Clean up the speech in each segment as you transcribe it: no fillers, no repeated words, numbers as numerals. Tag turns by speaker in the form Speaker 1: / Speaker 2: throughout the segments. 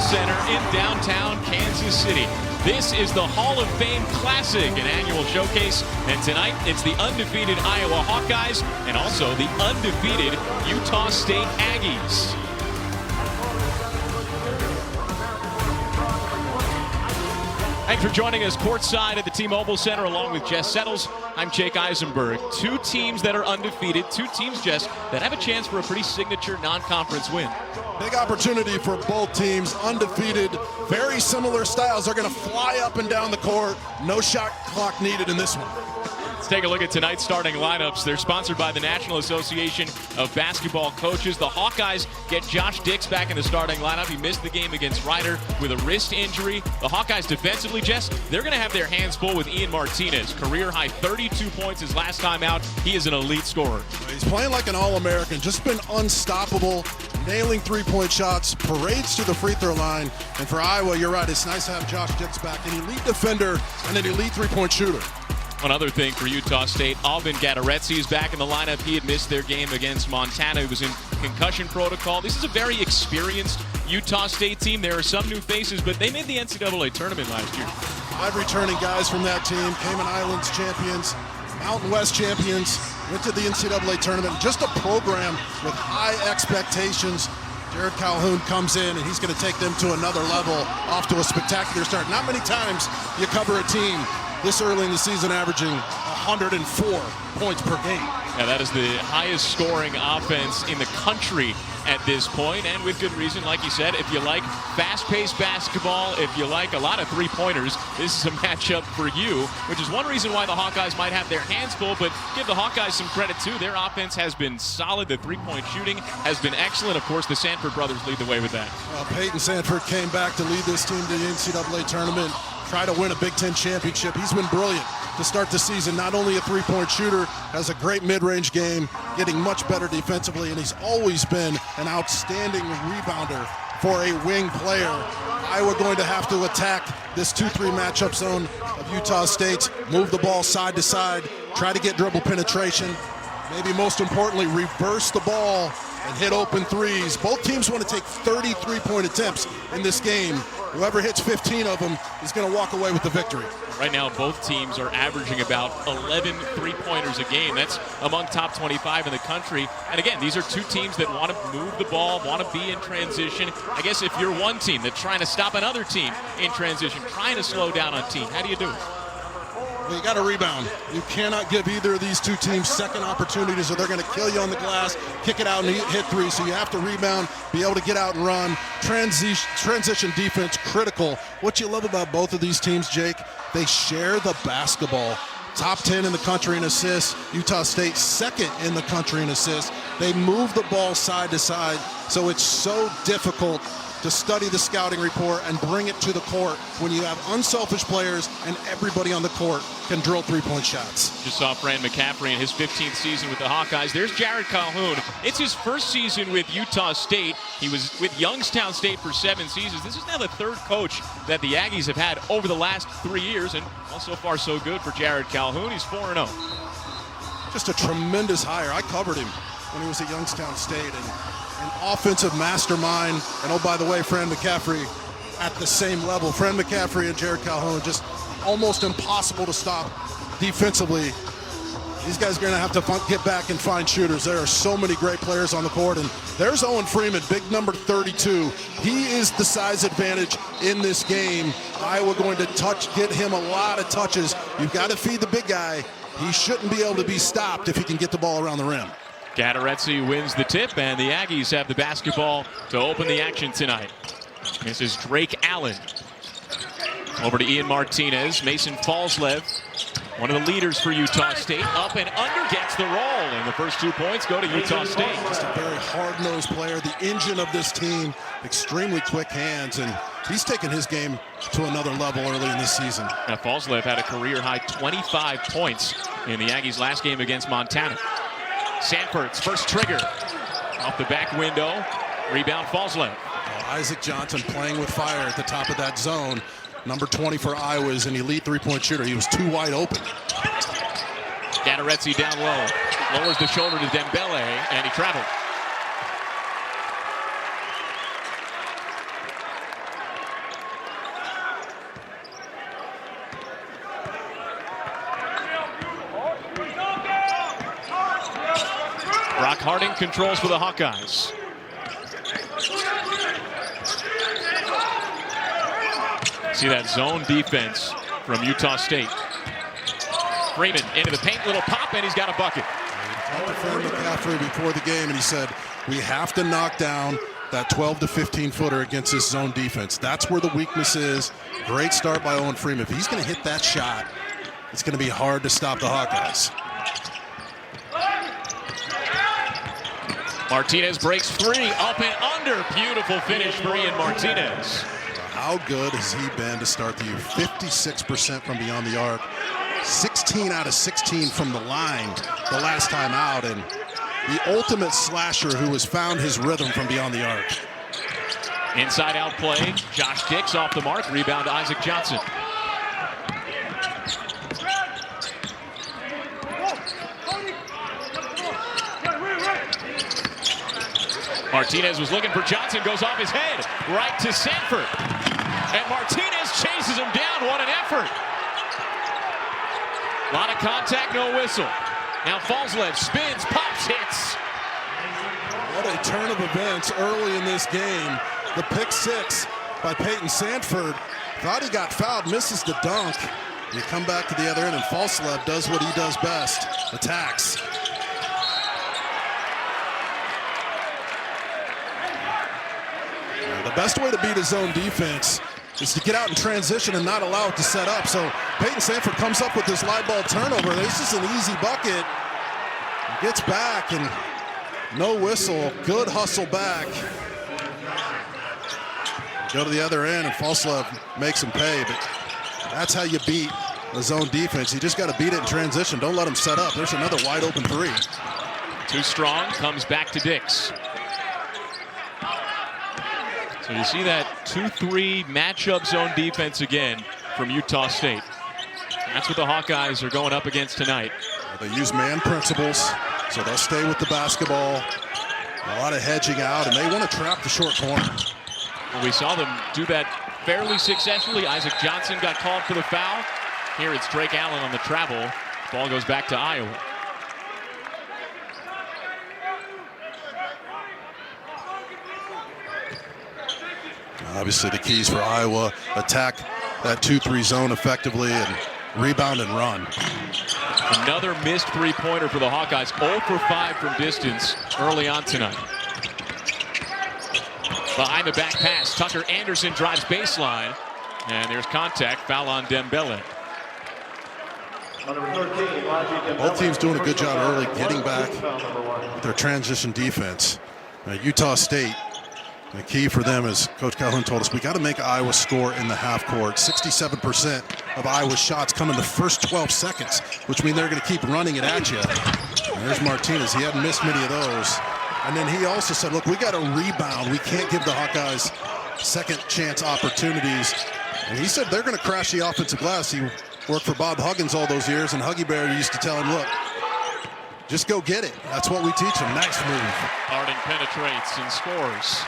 Speaker 1: Center in downtown Kansas City. This is the Hall of Fame Classic, an annual showcase, and tonight it's the undefeated Iowa Hawkeyes and also the undefeated Utah State Aggies. Thanks for joining us courtside at the T-Mobile Center along with Jess Settles. I'm Jake Eisenberg. Two teams that are undefeated, two teams, Jess, that have a chance for a pretty signature non-conference win.
Speaker 2: Big opportunity for both teams, undefeated, very similar styles. They're going to fly up and down the court. No shot clock needed in this one.
Speaker 1: Let's take a look at tonight's starting lineups. They're sponsored by the National Association of Basketball Coaches. The Hawkeyes get Josh Dix back in the starting lineup. He missed the game against Rider with a wrist injury. The Hawkeyes defensively, Jess, they're going to have their hands full with Ian Martinez. Career high 32 points his last time out. He is an elite scorer.
Speaker 2: He's playing like an All-American, just been unstoppable, nailing three-point shots, parades to the free throw line. And for Iowa, you're right, it's nice to have Josh Dix back, an elite defender and an elite three-point shooter.
Speaker 1: One other thing for Utah State, Alvin Gadaretsi is back in the lineup. He had missed their game against Montana. He was in concussion protocol. This is a very experienced Utah State team. There are some new faces, but they made the NCAA tournament last year.
Speaker 2: 5 returning guys from that team, Cayman Islands champions, Mountain West champions, went to the NCAA tournament. Just a program with high expectations. Jared Calhoun comes in, and he's going to take them to another level, off to a spectacular start. Not many times you cover a team this early in the season averaging 104 points per game.
Speaker 1: Yeah, that is the highest scoring offense in the country at this point, and with good reason. Like you said, if you like fast-paced basketball, if you like a lot of three-pointers, this is a matchup for you, which is one reason why the Hawkeyes might have their hands full, but give the Hawkeyes some credit too. Their offense has been solid. The three-point shooting has been excellent. Of course, the Sanford brothers lead the way with that.
Speaker 2: Peyton Sanford came back to lead this team to the NCAA tournament, try to win a Big Ten championship. He's been brilliant to start the season. Not only a three-point shooter, has a great mid-range game, getting much better defensively, and he's always been an outstanding rebounder for a wing player. Iowa going to have to attack this 2-3 matchup zone of Utah State, move the ball side to side, try to get dribble penetration, maybe most importantly, reverse the ball and hit open threes. Both teams want to take 30 three-point attempts in this game. Whoever hits 15 of them is going to walk away with the victory.
Speaker 1: Right now, both teams are averaging about 11 three-pointers a game. That's among top 25 in the country. And again, these are two teams that want to move the ball, want to be in transition. I guess if you're one team that's trying to stop another team in transition, trying to slow down a team, how do you do it?
Speaker 2: Well, you got to rebound. You cannot give either of these two teams second opportunities, or they're going to kill you on the glass, kick it out and hit three. So you have to rebound, be able to get out and run. Transition defense, critical. What you love about both of these teams, Jake, they share the basketball. Top 10 in the country in assists. Utah State second in the country in assists. They move the ball side to side, so it's so difficult to study the scouting report and bring it to the court when you have unselfish players and everybody on the court can drill three-point shots.
Speaker 1: Just saw Fran McCaffrey in his 15th season with the Hawkeyes. There's Jared Calhoun. It's his first season with Utah State. He was with Youngstown State for 7 seasons. This is now the third coach that the Aggies have had over the last 3 years, and well, so far so good for Jared Calhoun. He's 4-0.
Speaker 2: Just a tremendous hire. I covered him when he was at Youngstown State, and an offensive mastermind. And oh, by the way, Fran McCaffrey at the same level. Fran McCaffrey and Jared Calhoun, just almost impossible to stop defensively. These guys are going to have to get back and find shooters. There are so many great players on the court, and there's Owen Freeman, big number 32. He is the size advantage in this game. Iowa going to get him a lot of touches. You've got to feed the big guy. He shouldn't be able to be stopped if he can get the ball around the rim.
Speaker 1: Gadaretsi wins the tip, and the Aggies have the basketball to open the action tonight. This is Drake Allen. Over to Ian Martinez. Mason Falslev, one of the leaders for Utah State, up and under, gets the roll, and the first 2 points go to Utah State.
Speaker 2: Just a very hard-nosed player, the engine of this team, extremely quick hands, and he's taken his game to another level early in this season.
Speaker 1: Now, Falslev had a career-high 25 points in the Aggies' last game against Montana. Sanford's first trigger off the back window. Rebound Falslev.
Speaker 2: Isaac Johnson playing with fire at the top of that zone. Number 20 for Iowa is an elite three-point shooter. He was too wide open.
Speaker 1: Gadaretsi down low. Lowers the shoulder to Dembele, and he traveled. Harding controls for the Hawkeyes. See that zone defense from Utah State. Freeman into the paint, little pop, and he's got a bucket.
Speaker 2: Talked to Fred McCaffrey before the game, and he said, we have to knock down that 12 to 15 footer against this zone defense. That's where the weakness is. Great start by Owen Freeman. If he's going to hit that shot, it's going to be hard to stop the Hawkeyes.
Speaker 1: Martinez breaks free, up and under. Beautiful finish for Ian Martinez.
Speaker 2: How good has he been to start the year? 56% from beyond the arc. 16 out of 16 from the line the last time out, and the ultimate slasher who has found his rhythm from beyond the arc.
Speaker 1: Inside out play, Josh Dix off the mark, rebound to Isaac Johnson. Martinez was looking for Johnson, goes off his head, right to Sanford. And Martinez chases him down, what an effort. A lot of contact, no whistle. Now Fallslev spins, pops, hits.
Speaker 2: What a turn of events early in this game. The pick six by Peyton Sanford. Thought he got fouled, misses the dunk. You come back to the other end, and Fallslev does what he does best, attacks. The best way to beat a zone defense is to get out in transition and not allow it to set up. So Peyton Sanford comes up with this live ball turnover. This is an easy bucket. He gets back and no whistle. Good hustle back. Go to the other end and Fallslev makes him pay. But that's how you beat the zone defense. You just got to beat it in transition. Don't let them set up. There's another wide open three.
Speaker 1: Too strong, comes back to Dix. So you see that 2-3 matchup zone defense again from Utah State. That's what the Hawkeyes are going up against tonight.
Speaker 2: They use man principles, so they'll stay with the basketball. A lot of hedging out, and they want to trap the short corner.
Speaker 1: Well, we saw them do that fairly successfully. Isaac Johnson got called for the foul. Here it's Drake Allen on the travel. Ball goes back to Iowa.
Speaker 2: Obviously the keys for Iowa, attack that 2-3 zone effectively and rebound and run.
Speaker 1: Another missed three-pointer for the Hawkeyes. 0 for 5 from distance early on tonight. Behind the back pass, Tucker Anderson drives baseline. And there's contact, foul on Dembele.
Speaker 2: Both teams doing a good job early getting back with their transition defense. Utah State, the key for them, as Coach Calhoun told us, we got to make Iowa score in the half court. 67% of Iowa's shots come in the first 12 seconds, which means they're going to keep running it at you. And there's Martinez. He hadn't missed many of those. And then he also said, look, we got to rebound. We can't give the Hawkeyes second chance opportunities. And he said they're going to crash the offensive glass. He worked for Bob Huggins all those years, and Huggy Bear used to tell him, look, just go get it. That's what we teach him. Nice move.
Speaker 1: Harding penetrates and scores.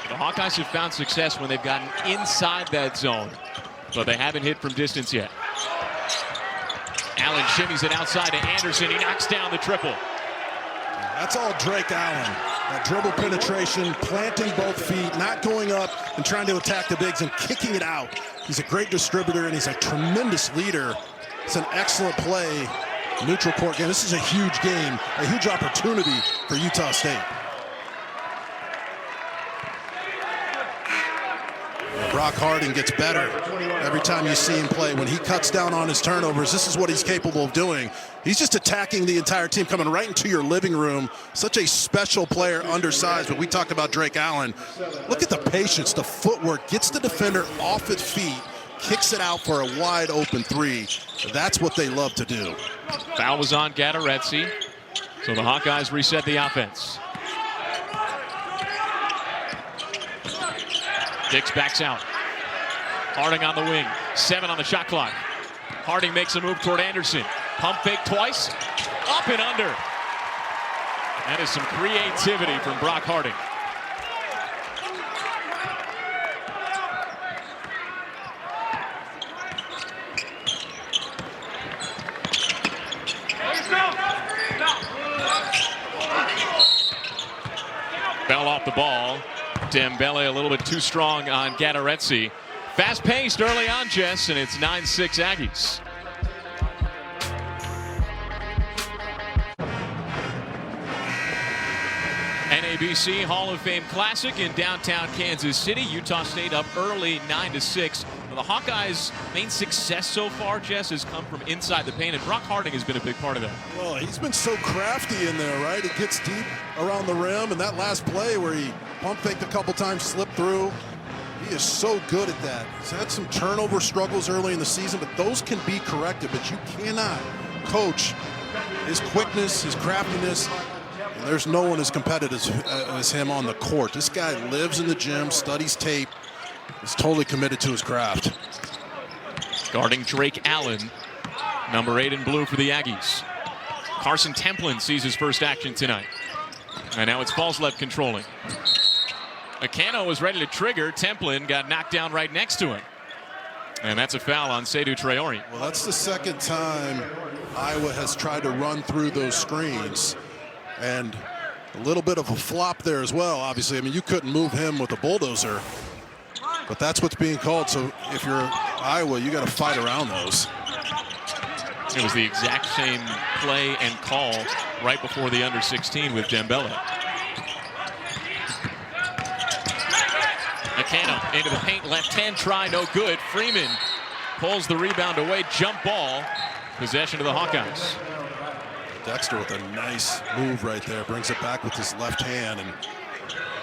Speaker 1: The Hawkeyes have found success when they've gotten inside that zone, but they haven't hit from distance yet. Allen shimmies it outside to Anderson. He knocks down the triple.
Speaker 2: That's all Drake Allen. That dribble penetration, planting both feet, not going up and trying to attack the bigs and kicking it out. He's a great distributor and he's a tremendous leader. It's an excellent play. Neutral court game. This is a huge game, a huge opportunity for Utah State. Brock Harding gets better every time you see him play. When he cuts down on his turnovers, this is what he's capable of doing. He's just attacking the entire team, coming right into your living room. Such a special player, undersized, but we talked about Drake Allen. Look at the patience, the footwork, gets the defender off its feet, kicks it out for a wide open three. That's what they love to do.
Speaker 1: Foul was on Gadaretse, so the Hawkeyes reset the offense. Dix backs out. Harding on the wing. 7 on the shot clock. Harding makes a move toward Anderson. Pump fake twice. Up and under. That is some creativity from Brock Harding. Fell off the ball. Dembele a little bit too strong on Gadaretse. Fast-paced early on, Jess, and it's 9-6 Aggies. NABC Hall of Fame Classic in downtown Kansas City. Utah State up early 9-6. The Hawkeyes' main success so far, Jess, has come from inside the paint, and Brock Harding has been a big part of that.
Speaker 2: Well, he's been so crafty in there, right? He gets deep around the rim, and that last play where he pump faked a couple times, slipped through, he is so good at that. He's had some turnover struggles early in the season, but those can be corrected, but you cannot coach his quickness, his craftiness, and there's no one as competitive as him on the court. This guy lives in the gym, studies tape, is totally committed to his craft.
Speaker 1: Guarding Drake Allen, number 8 in blue for the Aggies. Carson Templin sees his first action tonight. And now it's Falslev controlling. Akano was ready to trigger. Templin got knocked down right next to him. And that's a foul on Seydou Traore.
Speaker 2: Well, that's the second time Iowa has tried to run through those screens. And a little bit of a flop there as well, obviously. I mean, you couldn't move him with a bulldozer. But that's what's being called. So if you're Iowa, you got to fight around those.
Speaker 1: It was the exact same play and call right before the under-16 with Dembele. Akano into the paint, left hand try, no good. Freeman pulls the rebound away, jump ball, possession to the Hawkeyes.
Speaker 2: Dexter with a nice move right there, brings it back with his left hand, and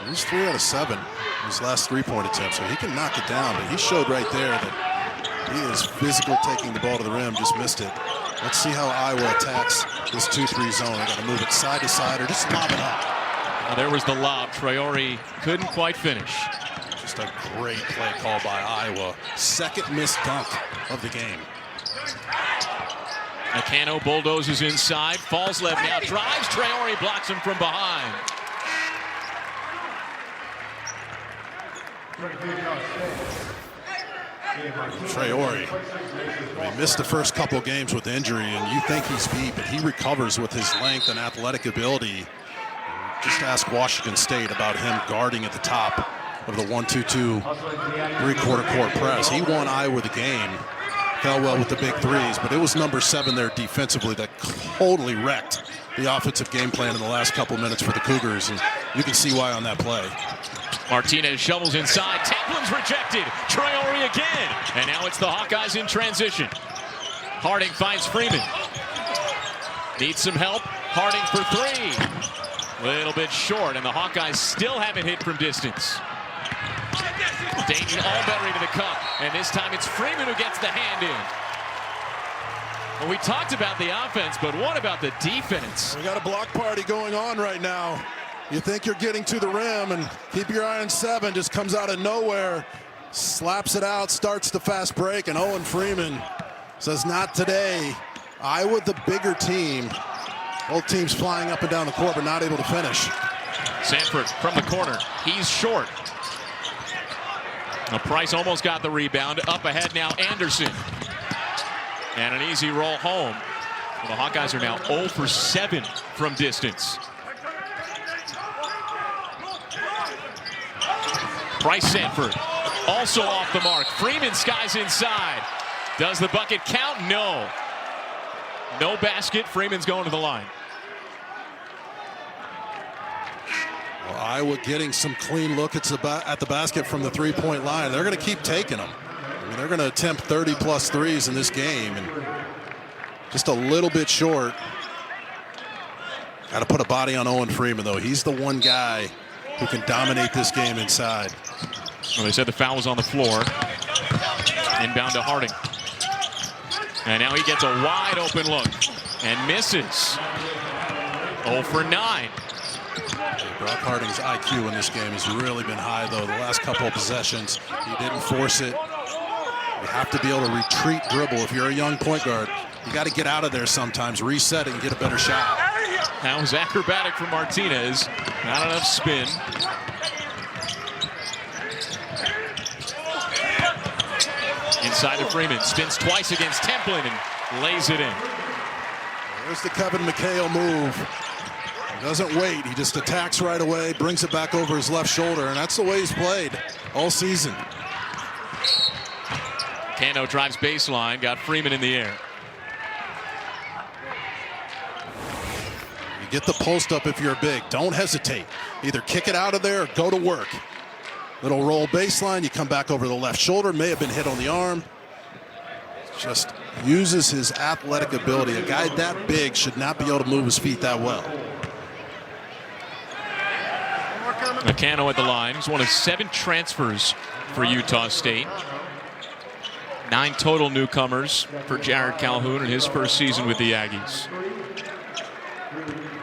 Speaker 2: he's 3 out of 7 in his last three-point attempt, so he can knock it down, but he showed right there that he is physical taking the ball to the rim, just missed it. Let's see how Iowa attacks this 2-3 zone. They got to move it side to side or just lob it up.
Speaker 1: Well, there was the lob. Traore couldn't quite finish.
Speaker 2: Just a great play call by Iowa. Second missed dunk of the game.
Speaker 1: Akano bulldozes inside. Falslev now drives. Traore blocks him from behind.
Speaker 2: Traore, he missed the first couple games with injury, and you think he's beat, but he recovers with his length and athletic ability. Just ask Washington State about him guarding at the top of the 1-2-2 three-quarter court press. He won Iowa the game. Fell well with the big threes, but it was number 7 there defensively that totally wrecked the offensive game plan in the last couple minutes for the Cougars, and you can see why on that play.
Speaker 1: Martinez shovels inside. Templin's rejected. Traore again. And now it's the Hawkeyes in transition. Harding finds Freeman. Needs some help. Harding for 3. Little bit short, and the Hawkeyes still haven't hit from distance. Dayton Albury to the cup, and this time it's Freeman who gets the hand in. Well, we talked about the offense, but what about the defense?
Speaker 2: We got a block party going on right now. You think you're getting to the rim, and keep your eye on 7, just comes out of nowhere, slaps it out, starts the fast break, and Owen Freeman says, not today. Iowa, the bigger team. Both teams flying up and down the court, but not able to finish.
Speaker 1: Sanford from the corner. He's short. Now Price almost got the rebound. Up ahead now, Anderson. And an easy roll home. Well, the Hawkeyes are now 0 for 7 from distance. Price Sanford also off the mark. Freeman skies inside. Does the bucket count? No. No basket. Freeman's going to the line.
Speaker 2: Well, Iowa getting some clean look at the basket from the three-point line. They're going to keep taking them. I mean, they're going to attempt 30-plus threes in this game, and just a little bit short. Got to put a body on Owen Freeman, though. He's the one guy who can dominate this game inside.
Speaker 1: Well, they said the foul was on the floor. Inbound to Harding. And now he gets a wide open look and misses. 0 for 9.
Speaker 2: Brock Harding's IQ in this game has really been high, though. The last couple of possessions, he didn't force it. You have to be able to retreat dribble. If you're a young point guard, you got to get out of there sometimes, reset it, and get a better shot.
Speaker 1: That was acrobatic from Martinez. Not enough spin. Inside to Freeman. Spins twice against Templin and lays it in.
Speaker 2: There's the Kevin McHale move. Doesn't wait. He just attacks right away, brings it back over his left shoulder, and that's the way he's played all season.
Speaker 1: Cano drives baseline, got Freeman in the air.
Speaker 2: You get the post up if you're big. Don't hesitate. Either kick it out of there or go to work. Little roll baseline, you come back over the left shoulder, may have been hit on the arm. Just uses his athletic ability. A guy that big should not be able to move his feet that well.
Speaker 1: Cano at the line. He's one of 7 transfers for Utah State. 9 total newcomers for Jared Calhoun in his first season with the Aggies.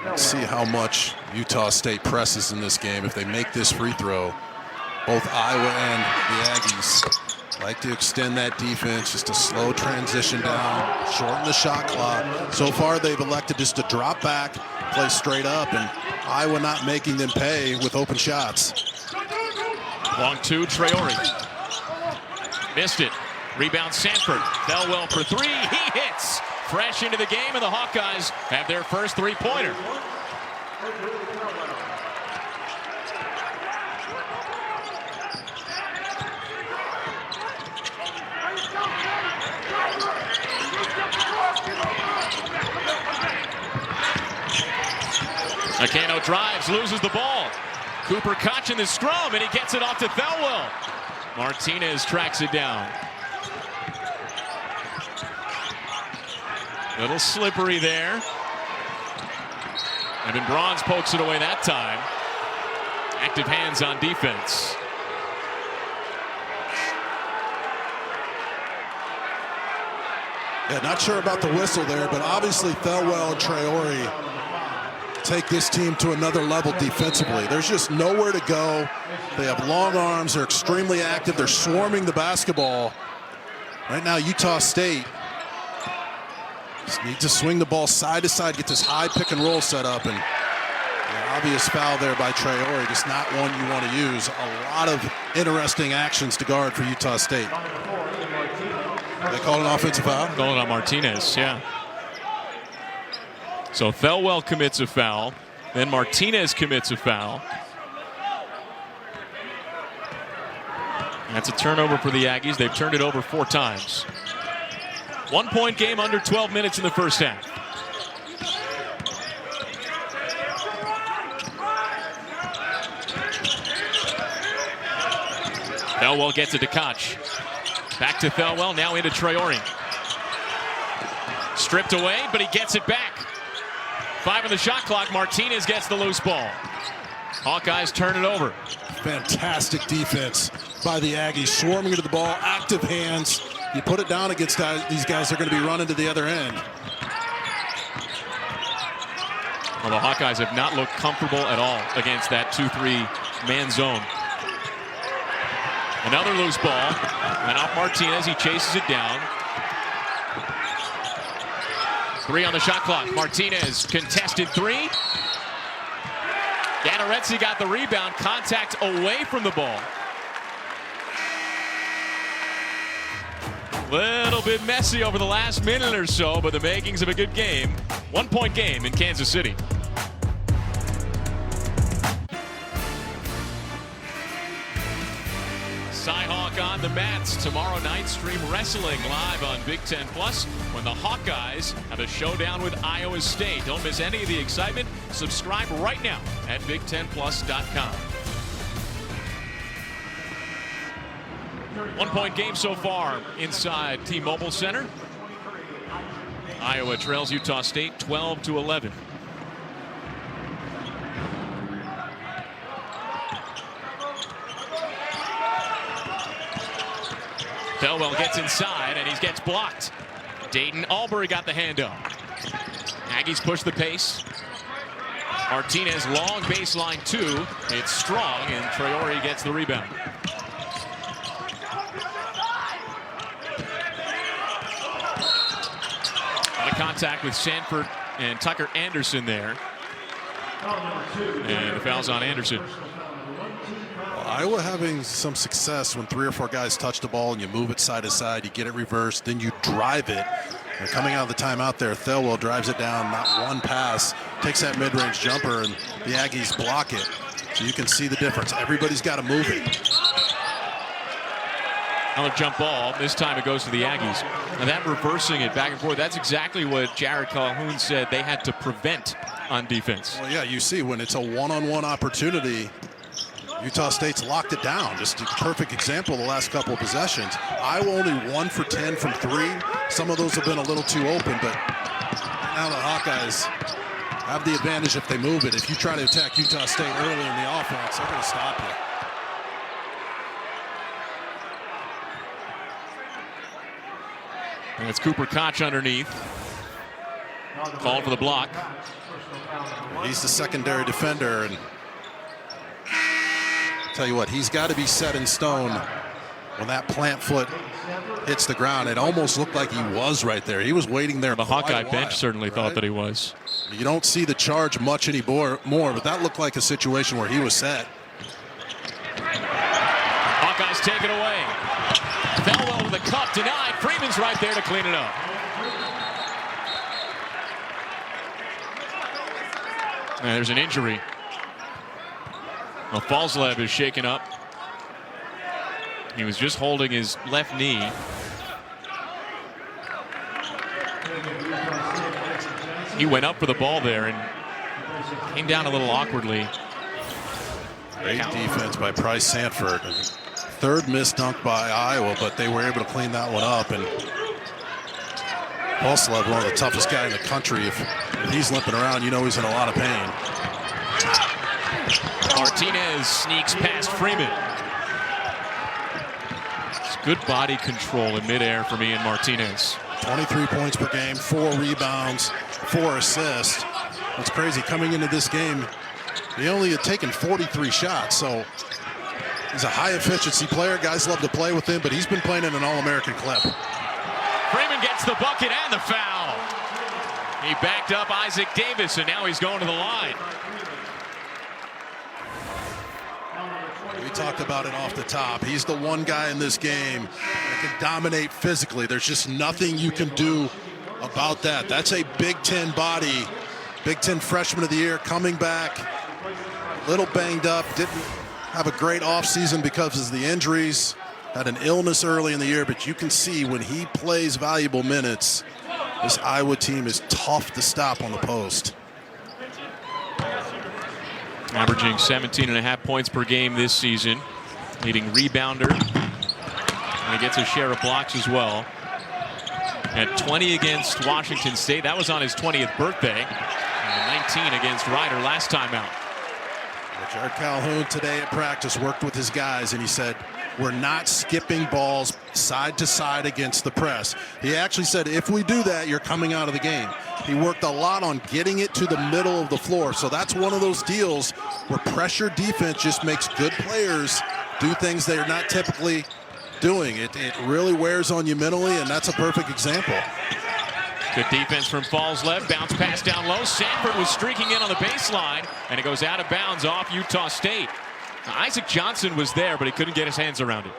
Speaker 2: Let's see how much Utah State presses in this game if they make this free throw. Both Iowa and the Aggies like to extend that defense, just a slow transition down, shorten the shot clock. So far they've elected just to drop back, play straight up, and Iowa not making them pay with open shots.
Speaker 1: Long 2, Traore. Missed it. Rebound Sanford. Thelwell for 3. He hits. Fresh into the game, and the Hawkeyes have their first three-pointer. Cano drives, loses the ball. Cooper Koch in the scrum, and he gets it off to Thelwell. Martinez tracks it down. Little slippery there. Evan Bronze pokes it away that time. Active hands on defense.
Speaker 2: Yeah, not sure about the whistle there, but obviously Thelwell and Traore take this team to another level defensively. There's just nowhere to go. They have long arms. They're extremely active. They're swarming the basketball. Right now, Utah State just need to swing the ball side to side, get this high pick and roll set up, and an obvious foul there by Traore, just not one you want to use. A lot of interesting actions to guard for Utah State. They call it an offensive foul?
Speaker 1: Call it on Martinez, yeah. So Thelwell commits a foul, then Martinez commits a foul. That's a turnover for the Aggies. They've turned it over 4 times. 1-point game, under 12 minutes in the first half. Thelwell gets it to Koch. Back to Thelwell, now into Traore. Stripped away, but he gets it back. 5 on the shot clock. Martinez gets the loose ball. Hawkeyes turn it over.
Speaker 2: Fantastic defense by the Aggies, swarming into the ball, active hands. You put it down against these guys, they're going to be running to the other end.
Speaker 1: Well, the Hawkeyes have not looked comfortable at all against that 2-3 man zone. Another loose ball. And off Martinez, he chases it down. 3 on the shot clock. Martinez, contested 3. Ganorezzi got the rebound. Contact away from the ball. Little bit messy over the last minute or so, but the makings of a good game. 1-point game in Kansas City. Cyhawk on the mats tomorrow night. Stream wrestling live on Big Ten Plus when the Hawkeyes have a showdown with Iowa State. Don't miss any of the excitement. Subscribe right now at BigTenPlus.com. 1-point game so far inside T-Mobile Center. Iowa trails Utah State 12-11. Thelwell gets inside and he gets blocked. Dayton Albury got the handoff. Aggies push the pace. Martinez long baseline 2. It's strong and Traore gets the rebound. Contact with Sanford and Tucker Anderson there. And the foul's on Anderson.
Speaker 2: Well, Iowa having some success when 3 or 4 guys touch the ball and you move it side to side, you get it reversed, then you drive it. And coming out of the timeout there, Thelwell drives it down, not one pass, takes that mid-range jumper, and the Aggies block it. So you can see the difference. Everybody's got to move it.
Speaker 1: Another jump ball. This time it goes to the Aggies. And that reversing it back and forth, that's exactly what Jared Calhoun said they had to prevent on defense.
Speaker 2: Well, yeah, you see when it's a one-on-one opportunity, Utah State's locked it down. Just a perfect example of the last couple of possessions. Iowa only 1 for 10 from 3. Some of those have been a little too open, but now the Hawkeyes have the advantage if they move it. If you try to attack Utah State early in the offense, they're going to stop you.
Speaker 1: And it's Cooper Koch underneath. Called for the block.
Speaker 2: He's the secondary defender, and tell you what, he's got to be set in stone when that plant foot hits the ground. It almost looked like he was right there. He was waiting there.
Speaker 1: The Hawkeye bench certainly thought that he was.
Speaker 2: You don't see the charge much anymore, but that looked like a situation where he was set.
Speaker 1: Hawkeyes take it away. Thelwell to the cup, denied. Freeman's right there to clean it up. And there's an injury. Well, Falslev is shaken up. He was just holding his left knee. He went up for the ball there and came down a little awkwardly.
Speaker 2: Great defense by Price Sanford. Third missed dunk by Iowa, but they were able to clean that one up. And Falslev, one of the toughest guys in the country. If he's limping around, you know he's in a lot of pain.
Speaker 1: Martinez sneaks past Freeman. It's good body control in midair for me and Martinez. 23
Speaker 2: points per game, 4 rebounds, 4 assists. What's crazy, coming into this game, he only had taken 43 shots, so he's a high-efficiency player. Guys love to play with him, but he's been playing in an All-American clip.
Speaker 1: Freeman gets the bucket and the foul. He backed up Isaac Davis, and now he's going to the line.
Speaker 2: We talked about it off the top. He's the one guy in this game that can dominate physically. There's just nothing you can do about that. That's a Big Ten body. Big Ten freshman of the year coming back. A little banged up. Didn't have a great offseason because of the injuries. Had an illness early in the year, but you can see when he plays valuable minutes, this Iowa team is tough to stop on the post.
Speaker 1: Averaging 17.5 points per game this season. Leading rebounder. And he gets a share of blocks as well. At 20 against Washington State. That was on his 20th birthday. And 19 against Ryder last time out.
Speaker 2: Jared Calhoun today at practice worked with his guys, and he said, we're not skipping balls side to side against the press. He actually said, if we do that, you're coming out of the game. He worked a lot on getting it to the middle of the floor. So that's one of those deals where pressure defense just makes good players do things they're not typically doing. It really wears on you mentally, and that's a perfect example.
Speaker 1: Good defense from Falslev. Bounce pass down low. Sanford was streaking in on the baseline, and it goes out of bounds off Utah State. Now, Isaac Johnson was there, but he couldn't get his hands around it.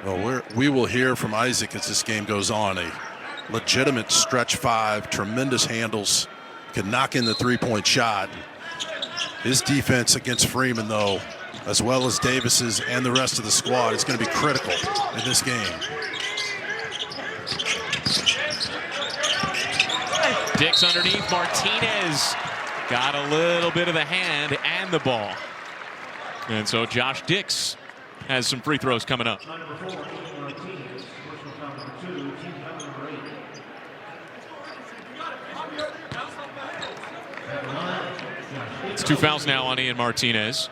Speaker 2: Well, we will hear from Isaac as this game goes on. A legitimate stretch 5, tremendous handles, can knock in the three-point shot. His defense against Freeman, though, as well as Davis's and the rest of the squad, is going to be critical in this game.
Speaker 1: Dix underneath. Martinez got a little bit of the hand and the ball. And so Josh Dix has some free throws coming up. It's 2 fouls now on Ian Martinez.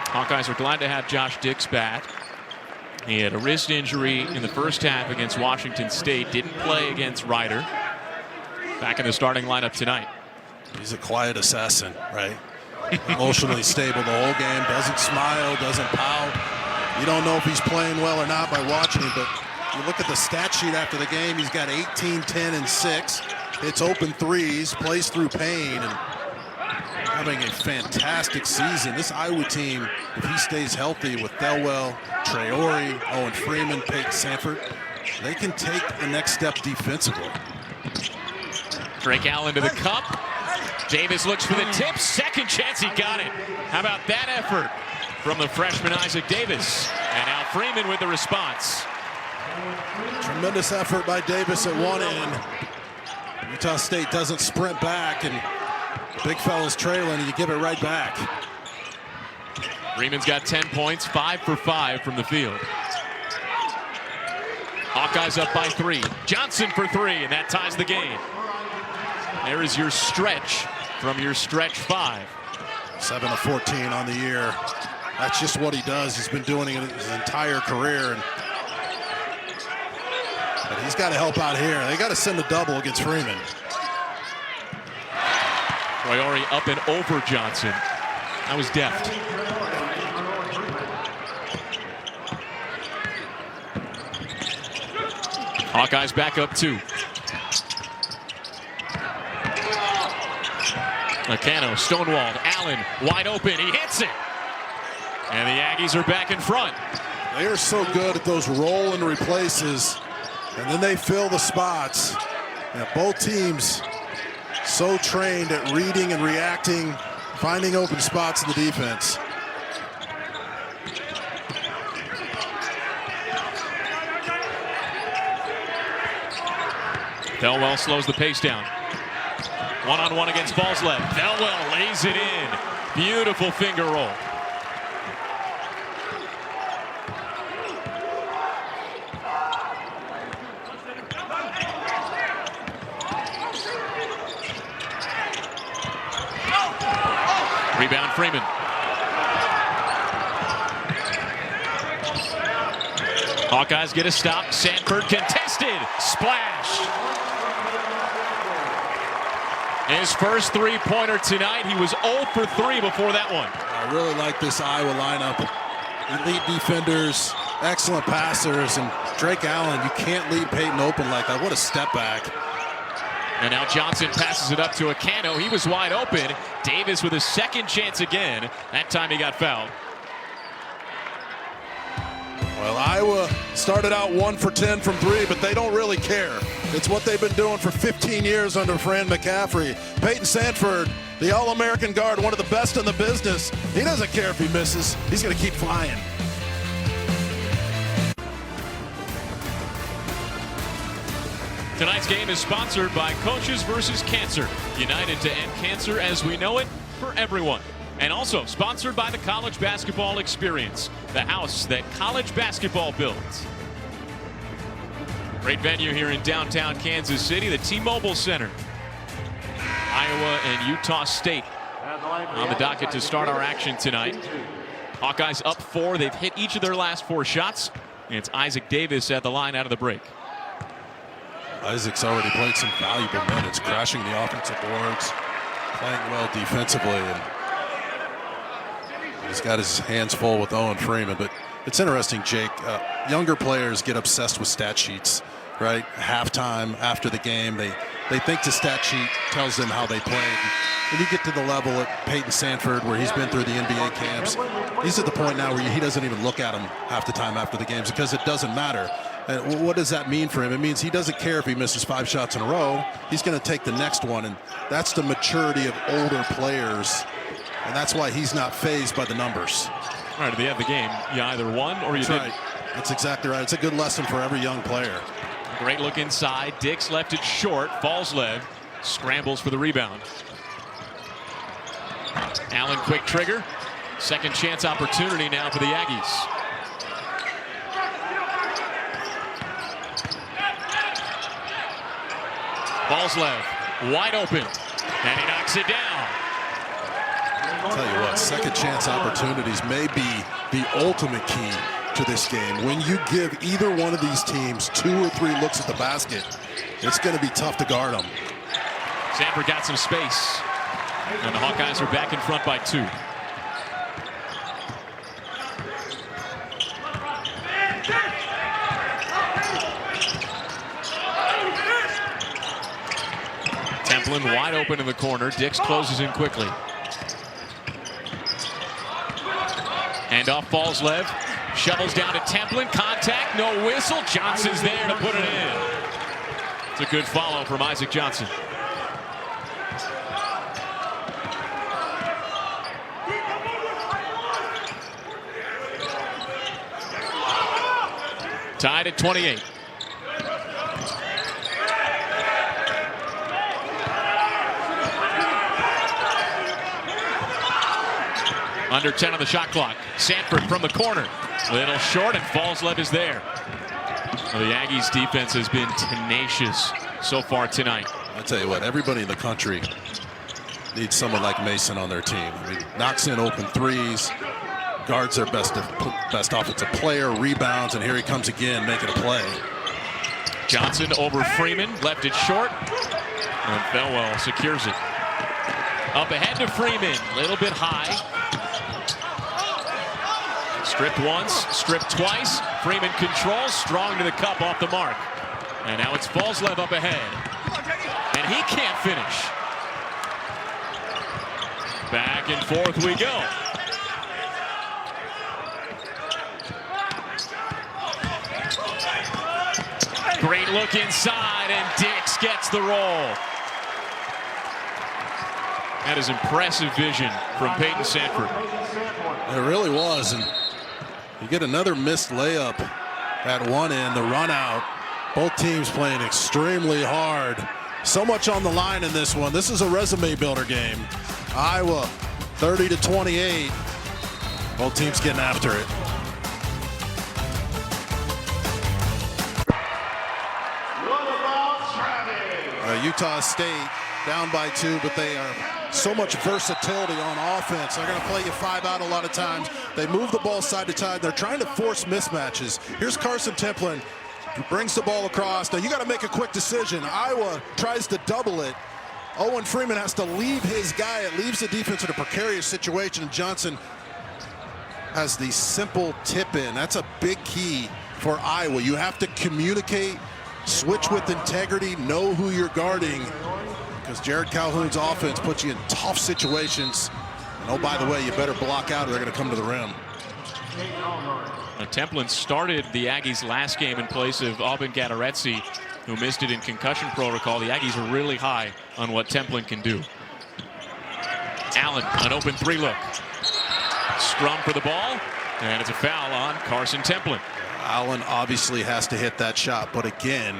Speaker 1: Hawkeyes are glad to have Josh Dix back. He had a wrist injury in the first half against Washington State. Didn't play against Ryder. Back in the starting lineup tonight.
Speaker 2: He's a quiet assassin, right? Emotionally stable the whole game. Doesn't smile, doesn't pout. You don't know if he's playing well or not by watching him, but you look at the stat sheet after the game. He's got 18, 10, and 6. Hits open threes, plays through pain, and having a fantastic season. This Iowa team, if he stays healthy with Thelwell, Traore, Owen Freeman, Peyton Sanford, they can take the next step defensively.
Speaker 1: Drake Allen to the cup. Davis looks for the tip. Second chance, he got it. How about that effort from the freshman Isaac Davis? And now Freeman with the response.
Speaker 2: Tremendous effort by Davis at one end. Utah State doesn't sprint back, and big fella's trailing, and you give it right back.
Speaker 1: Freeman's got 10 points, 5 for 5 from the field. Hawkeyes up by 3. Johnson for 3, and that ties the game. There is your stretch from your stretch 5.
Speaker 2: 7 of 14 on the year. That's just what he does. He's been doing it his entire career. But he's got to help out here. They got to send a double against Freeman.
Speaker 1: Traore up and over Johnson. That was deft. Hawkeyes back up 2. Nakano stonewalled. Allen wide open. He hits it. And the Aggies are back in front.
Speaker 2: They are so good at those roll and replaces, and then they fill the spots. And both teams so trained at reading and reacting, finding open spots in the defense.
Speaker 1: Thelwell slows the pace down. One-on-one against Ballslev. Thelwell lays it in. Beautiful finger roll. Rebound Freeman. Hawkeyes get a stop. Sanford contested. Splash. His first three-pointer tonight. He was 0 for 3 before that one.
Speaker 2: I really like this Iowa lineup. Elite defenders, excellent passers, and Drake Allen, you can't leave Peyton open like that. What a step back.
Speaker 1: And now Johnson passes it up to Akano. He was wide open. Davis with a second chance again. That time he got fouled.
Speaker 2: Well, Iowa started out 1 for 10 from 3, but they don't really care. It's what they've been doing for 15 years under Fran McCaffrey. Peyton Sanford, the All-American guard, one of the best in the business. He doesn't care if he misses. He's going to keep flying.
Speaker 1: Tonight's game is sponsored by Coaches vs. Cancer, united to end cancer as we know it for everyone. And also sponsored by the College Basketball Experience, the house that college basketball builds. Great venue here in downtown Kansas City, the T-Mobile Center. Iowa and Utah State on the docket to start our action tonight. Hawkeyes up 4. They've hit each of their last 4 shots. And it's Isaac Davis at the line out of the break.
Speaker 2: Isaac's already played some valuable minutes, crashing the offensive boards, playing well defensively, and he's got his hands full with Owen Freeman. But it's interesting, Jake, younger players get obsessed with stat sheets, right? Halftime, after the game, they think the stat sheet tells them how they played. When you get to the level at Peyton Sanford, where he's been through the NBA camps, he's at the point now where he doesn't even look at them half the time after the games because it doesn't matter. And what does that mean for him? It means he doesn't care if he misses 5 shots in a row. He's going to take the next one, and that's the maturity of older players, and that's why he's not fazed by the numbers.
Speaker 1: All right, at the end of the game, you either won or you didn't.
Speaker 2: Right. That's exactly right. It's a good lesson for every young player.
Speaker 1: Great look inside. Dix left it short. Ballslev scrambles for the rebound. Allen quick trigger. Second chance opportunity now for the Aggies. Ballslev wide open, and he knocks it down.
Speaker 2: I'll tell you what, second chance opportunities may be the ultimate key to this game. When you give either one of these teams 2 or 3 looks at the basket, it's going to be tough to guard them.
Speaker 1: Sanford got some space, and the Hawkeyes are back in front by 2. Templin wide open in the corner. Dix closes in quickly. Handoff falls Lev. Shovels down to Templin. Contact, no whistle. Johnson's there to put it in. It's a good follow from Isaac Johnson. Tied at 28. Under 10 on the shot clock. Sanford from the corner. Little short, and Fallslev is there. Well, the Aggies defense has been tenacious so far tonight.
Speaker 2: I tell you what, everybody in the country needs someone like Mason on their team. I mean, knocks in open threes, guards their best offensive player, rebounds, and here he comes again making a play.
Speaker 1: Johnson over Freeman, left it short, and Felwell secures it. Up ahead to Freeman, a little bit high. Stripped once, stripped twice. Freeman controls, strong to the cup, off the mark. And now it's Fallslev up ahead. And he can't finish. Back and forth we go. Great look inside, and Dix gets the roll. That is impressive vision from Peyton Sanford.
Speaker 2: It really was, and you get another missed layup at one end, the run out. Both teams playing extremely hard. So much on the line in this one. This is a resume builder game. Iowa 30-28. Both teams getting after it. Utah State down by 2, but they are so much versatility on offense. They're going to play you 5 out a lot of times. They move the ball side to side. They're trying to force mismatches. Here's Carson Templin, brings the ball across. Now you got to make a quick decision. Iowa tries to double it. Owen Freeman has to leave his guy. It leaves the defense in a precarious situation. Johnson has the simple tip in. That's a big key for Iowa. You have to communicate, switch with integrity, know who you're guarding, because Jared Calhoun's offense puts you in tough situations. And oh, by the way, you better block out or they're going to come to the rim.
Speaker 1: Templin started the Aggies last game in place of Aubin Gadaretsi, who missed it in concussion protocol. The Aggies are really high on what Templin can do. Allen, an open 3 look. Scrum for the ball, and it's a foul on Carson Templin.
Speaker 2: Allen obviously has to hit that shot, but again,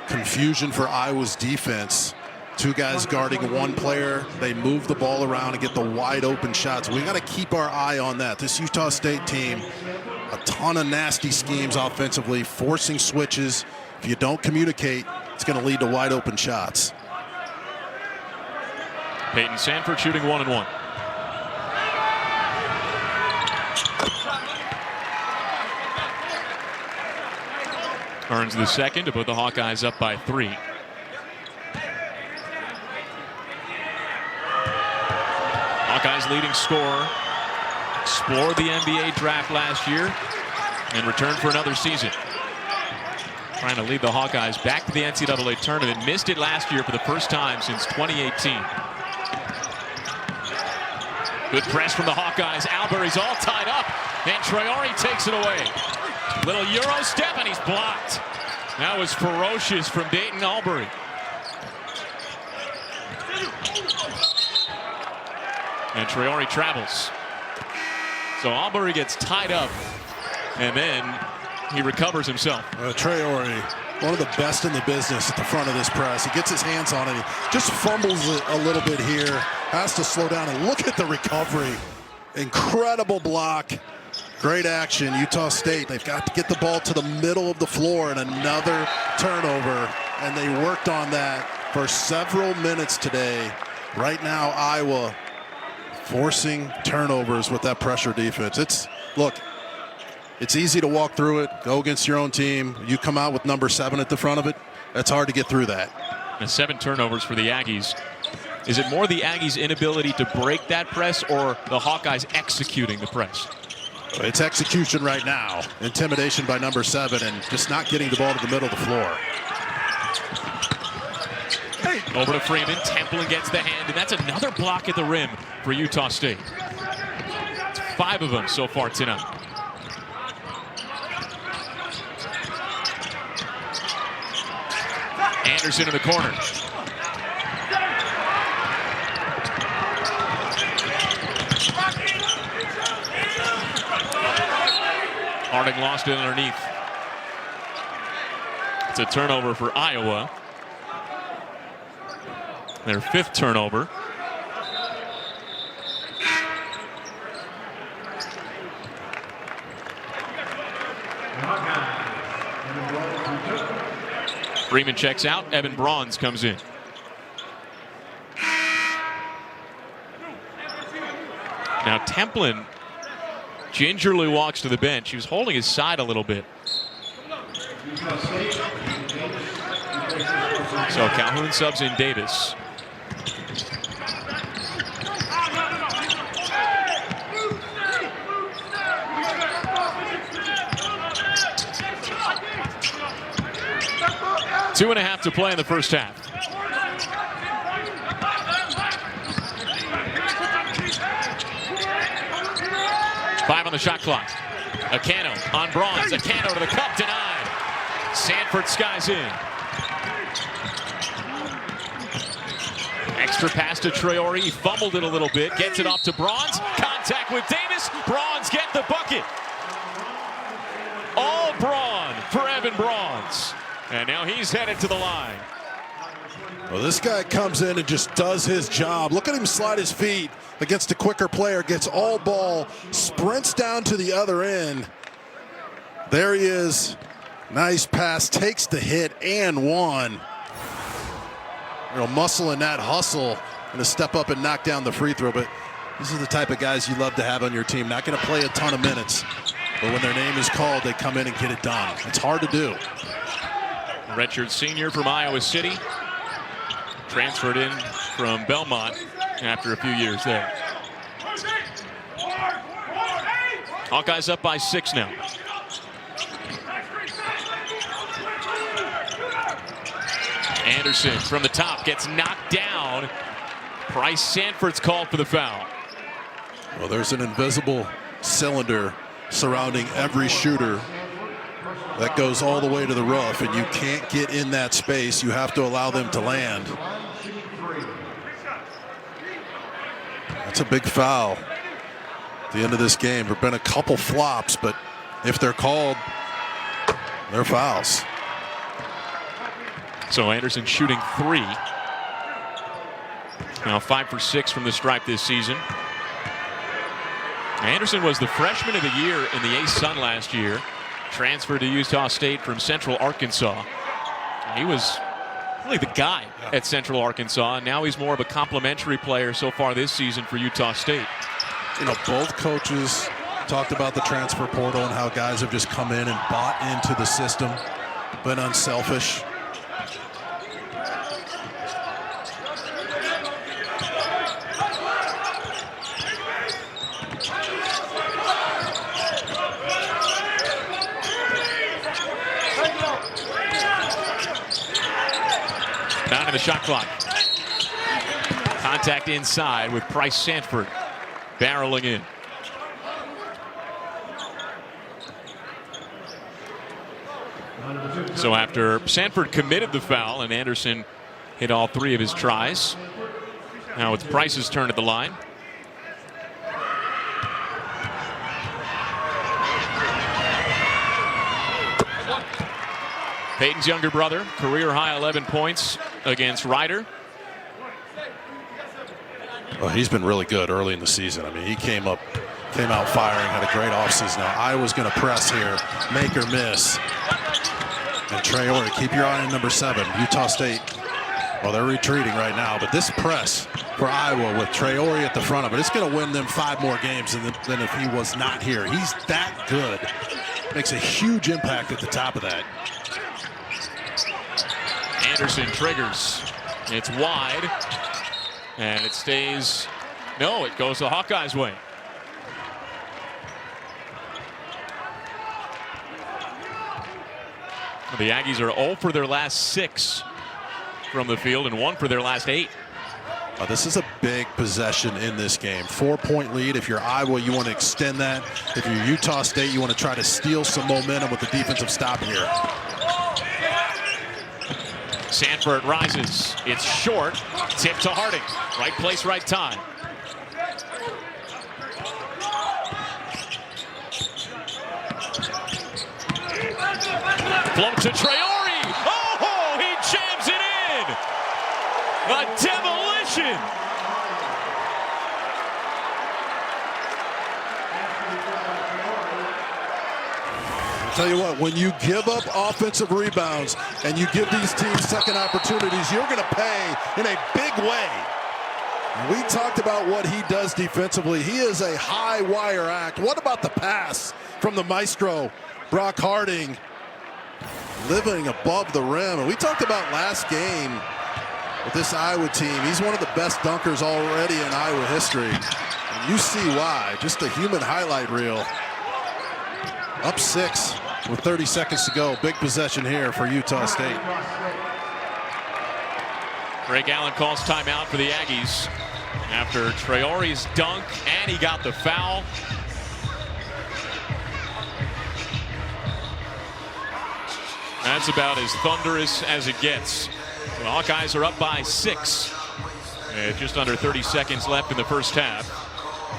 Speaker 2: confusion for Iowa's defense. 2 guys guarding 1 player. They move the ball around and get the wide open shots. We got to keep our eye on that. This Utah State team, a ton of nasty schemes offensively, forcing switches. If you don't communicate, it's going to lead to wide open shots.
Speaker 1: Peyton Sanford shooting 1-1. Earns the second to put the Hawkeyes up by 3. Hawkeyes leading scorer. Explored the NBA draft last year and returned for another season. Trying to lead the Hawkeyes back to the NCAA tournament. Missed it last year for the first time since 2018. Good press from the Hawkeyes. Albury's all tied up, and Traore takes it away. Little Euro step, and he's blocked. That was ferocious from Dayton Albury. And Traore travels. So Albury gets tied up, and then he recovers himself.
Speaker 2: Traore, one of the best in the business at the front of this press. He gets his hands on it. He just fumbles it a little bit here. Has to slow down, and look at the recovery. Incredible block. Great action. Utah State, they've got to get the ball to the middle of the floor, and another turnover. And they worked on that for several minutes today. Right now, Iowa forcing turnovers with that pressure defense. It's easy to walk through it, go against your own team. You come out with number 7 at the front of it. That's hard to get through that.
Speaker 1: And 7 turnovers for the Aggies. Is it more the Aggies' inability to break that press, or the Hawkeyes executing the press?
Speaker 2: It's execution right now. Intimidation by number 7 and just not getting the ball to the middle of the floor.
Speaker 1: Over to Freeman. Templin gets the hand, and that's another block at the rim for Utah State. It's 5 of them so far tonight. Anderson in the corner. Harding lost it underneath. It's a turnover for Iowa. Their 5th turnover. Freeman checks out. Evan Braun's comes in. Now Templin gingerly walks to the bench. He was holding his side a little bit. So Calhoun subs in Davis. Two and a half to play in the first half. Five on the shot clock. Acano on Bronze. Acano to the cup, denied. Sanford skies in. Extra pass to Traore. He fumbled it a little bit. Gets it off to Bronze. Contact with Davis. Bronze get the bucket. All Braun for Evan Bronze. And now he's headed to the line.
Speaker 2: Well, this guy comes in and just does his job. Look at him slide his feet against a quicker player. Gets all ball. Sprints down to the other end. There he is. Nice pass. Takes the hit and one. Real muscle in that hustle. Going to step up and knock down the free throw. But these are the type of guys you love to have on your team. Not going to play a ton of minutes. But when their name is called, they come in and get it done. It's hard to do.
Speaker 1: Redshirt senior from Iowa City. Transferred in from Belmont after a few years there. Hawkeyes up by 6 now. Anderson from the top gets knocked down. Price Sanford's called for the foul.
Speaker 2: Well, there's an invisible cylinder surrounding every shooter that goes all the way to the roof, and you can't get in that space. You have to allow them to land. That's a big foul at the end of this game. There have been a couple flops, but if they're called, they're fouls.
Speaker 1: So Anderson shooting 3. Now 5 for 6 from the stripe this season. Anderson was the freshman of the year in the A-Sun last year. Transferred to Utah State from Central Arkansas. He was really the guy at Central Arkansas, and now he's more of a complimentary player so far this season for Utah State.
Speaker 2: You know, both coaches talked about the transfer portal and how guys have just come in and bought into the system, been unselfish.
Speaker 1: Down to the shot clock. Contact inside with Price Sanford barreling in. So after Sanford committed the foul and Anderson hit all 3 of his tries, now it's Price's turn at the line. Peyton's younger brother, career high 11 points against Ryder.
Speaker 2: Well, he's been really good early in the season. I mean, he came out firing, had a great offseason. Now Iowa's going to press here, make or miss. And Traore, keep your eye on number 7, Utah State. Well, they're retreating right now, but this press for Iowa with Traore at the front of it, it's going to win them 5 more games than if he was not here. He's that good. Makes a huge impact at the top of that.
Speaker 1: Anderson triggers. It's wide. And it stays. No, it goes the Hawkeyes' way. The Aggies are 0 for their last 6 from the field and 1 for their last 8.
Speaker 2: This is a big possession in this game. 4-point lead. If you're Iowa, you want to extend that. If you're Utah State, you want to try to steal some momentum with the defensive stop here.
Speaker 1: Sanford rises. It's short. Tip to Harding. Right place, right time. Float to Traore. Oh, he jams it in. A demolition.
Speaker 2: Tell you what, when you give up offensive rebounds and you give these teams second opportunities, you're going to pay in a big way. We talked about what he does defensively. He is a high wire act. What about the pass from the maestro, Brock Harding, living above the rim? And we talked about last game with this Iowa team. He's one of the best dunkers already in Iowa history. And you see why. Just a human highlight reel. Up 6 with 30 seconds to go. Big possession here for Utah State.
Speaker 1: Greg Allen calls timeout for the Aggies after Traore's dunk, and he got the foul. That's about as thunderous as it gets. The Hawkeyes are up by 6. Just under 30 seconds left in the first half.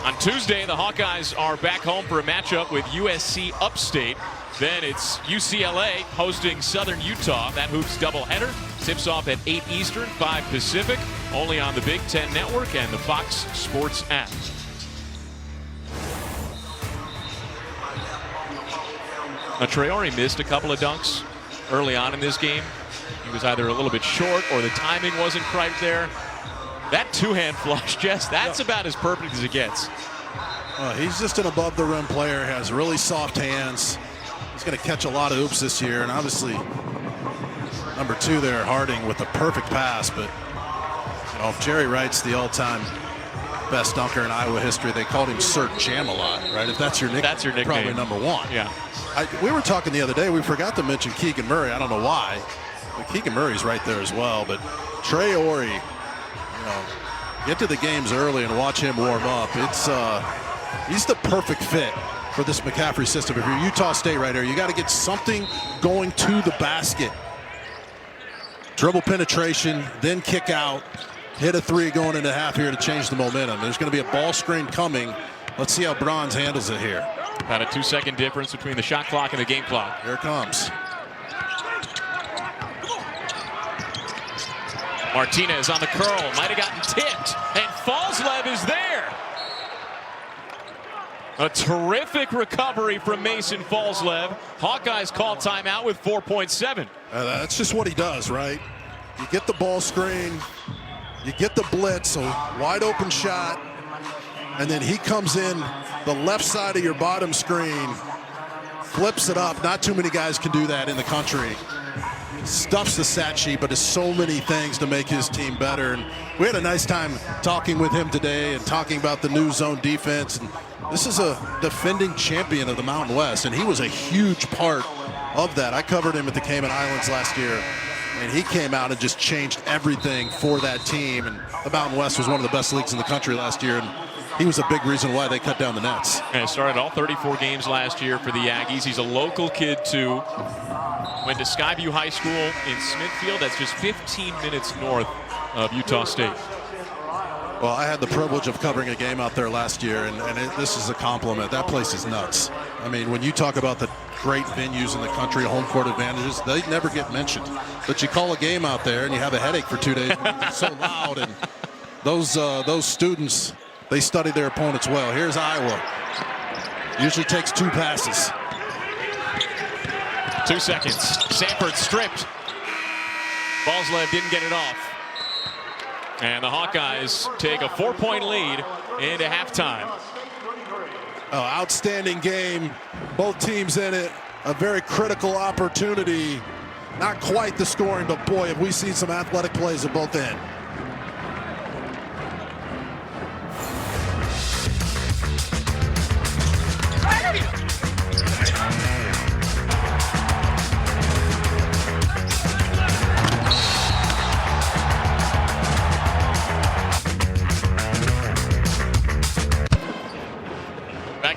Speaker 1: On Tuesday, the Hawkeyes are back home for a matchup with USC Upstate. Then it's UCLA hosting Southern Utah. That hoops doubleheader tips off at 8 Eastern, 5 Pacific, only on the Big Ten Network and the Fox Sports app. Now, Traore missed a couple of dunks early on in this game. He was either a little bit short or the timing wasn't quite there. That two-hand flush, Jess, that's about as perfect as it gets.
Speaker 2: He's just an above-the-rim player, has really soft hands. He's going to catch a lot of hoops this year, and obviously number 2 there, Harding, with a perfect pass. But you know, if Jerry Wright's the all-time best dunker in Iowa history, they called him Sir Jam-a-Lot, right? If that's your nickname,
Speaker 1: that's your nickname.
Speaker 2: Probably number 1.
Speaker 1: Yeah.
Speaker 2: We were talking the other day. We forgot to mention Keegan Murray. I don't know why, but Keegan Murray's right there as well. But Traore, you know, get to the games early and watch him warm up. It's he's the perfect fit for this McCaffrey system. If you're Utah State right here, you got to get something going to the basket. Dribble penetration, then kick out, hit a 3 going into half here to change the momentum. There's going to be a ball screen coming. Let's see how Bronze handles it here.
Speaker 1: About a 2-second difference between the shot clock and the game clock.
Speaker 2: Here it comes.
Speaker 1: Martinez on the curl, might have gotten tipped, and Falslev is there. A terrific recovery from Mason Falslev. Hawkeyes call timeout with 4.7.
Speaker 2: That's just what he does, right? You get the ball screen, you get the blitz, a wide open shot, and then he comes in the left side of your bottom screen, flips it up. Not too many guys can do that in the country. Stuffs the stat sheet, but has so many things to make his team better. And we had a nice time talking with him today and talking about the new zone defense. And this is a defending champion of the Mountain West, and he was a huge part of that. I covered him at the Cayman Islands last year, and he came out and just changed everything for that team. And the Mountain West was one of the best leagues in the country last year, and he was a big reason why they cut down the nets.
Speaker 1: And started all 34 games last year for the Aggies. He's a local kid, too. Went to Skyview High School in Smithfield. That's just 15 minutes north of Utah State.
Speaker 2: Well, I had the privilege of covering a game out there last year, and this is a compliment. That place is nuts. I mean, when you talk about the great venues in the country, home court advantages, they never get mentioned. But you call a game out there, and you have a headache for 2 days because it's so loud. And those students, they study their opponents well. Here's Iowa. Usually takes 2 passes.
Speaker 1: 2 seconds. Sanford stripped. Falslev didn't get it off. And the Hawkeyes take a 4-point lead into halftime.
Speaker 2: Outstanding game. Both teams in it. A very critical opportunity. Not quite the scoring, but boy, have we seen some athletic plays at both ends.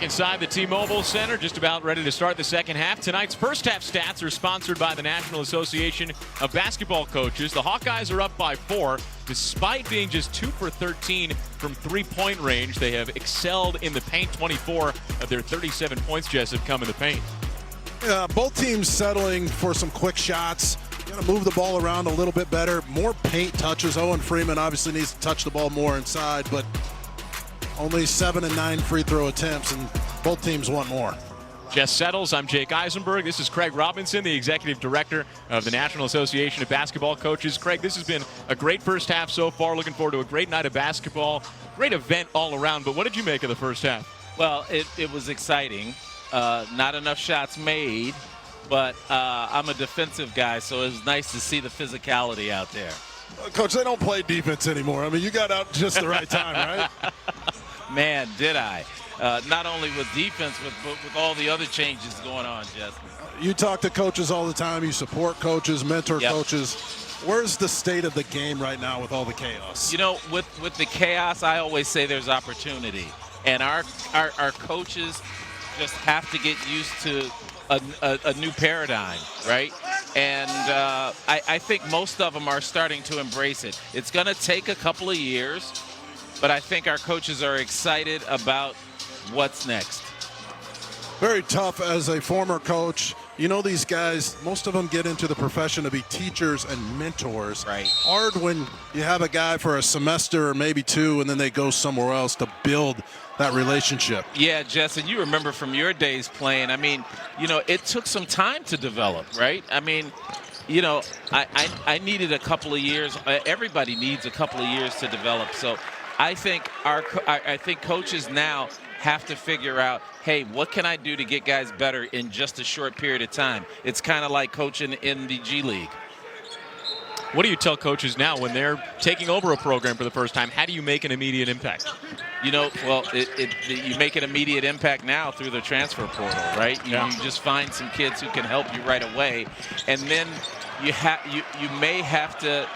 Speaker 1: inside the T-Mobile Center, just about ready to start the second half. Tonight's first half stats are sponsored by the National Association of Basketball Coaches. The Hawkeyes are up by 4. Despite being just 2 for 13 from three-point range, they have excelled in the paint. 24 of their 37 points, Jess, have come in the paint.
Speaker 2: Yeah, both teams settling for some quick shots. Got to move the ball around a little bit better. More paint touches. Owen Freeman obviously needs to touch the ball more inside, but only 7 and 9 free throw attempts, and both teams want more.
Speaker 1: Jess Settles, I'm Jake Eisenberg. This is Craig Robinson, the Executive Director of the National Association of Basketball Coaches. Craig, this has been a great first half so far. Looking forward to a great night of basketball. Great event all around, but what did you make of the first half?
Speaker 3: Well, it was exciting. Not enough shots made, but I'm a defensive guy, so it was nice to see the physicality out there.
Speaker 2: Coach, they don't play defense anymore. I mean, you got out just the right time, right?
Speaker 3: Man, did I. Not only with defense, but with all the other changes going on, Jess.
Speaker 2: You talk to coaches all the time. You support coaches, mentor coaches. Where's the state of the game right now with all the chaos?
Speaker 3: You know, with the chaos, I always say there's opportunity. And our coaches just have to get used to a new paradigm, right? And I think most of them are starting to embrace it. It's going to take a couple of years, but I think our coaches are excited about what's next.
Speaker 2: Very tough as a former coach. You know, these guys, most of them get into the profession to be teachers and mentors.
Speaker 3: Right.
Speaker 2: Hard when you have a guy for a semester or maybe 2 and then they go somewhere else to build that relationship.
Speaker 3: Yeah, Jess, and you remember from your days playing, I mean, you know, it took some time to develop, right? I mean, you know, I needed a couple of years. Everybody needs a couple of years to develop. So I think I think coaches now have to figure out, hey, what can I do to get guys better in just a short period of time? It's kind of like coaching in the G League.
Speaker 1: What do you tell coaches now when they're taking over a program for the first time? How do you make an immediate impact?
Speaker 3: You know, well, you make an immediate impact now through the transfer portal, right? You just find some kids who can help you right away, and then you may have to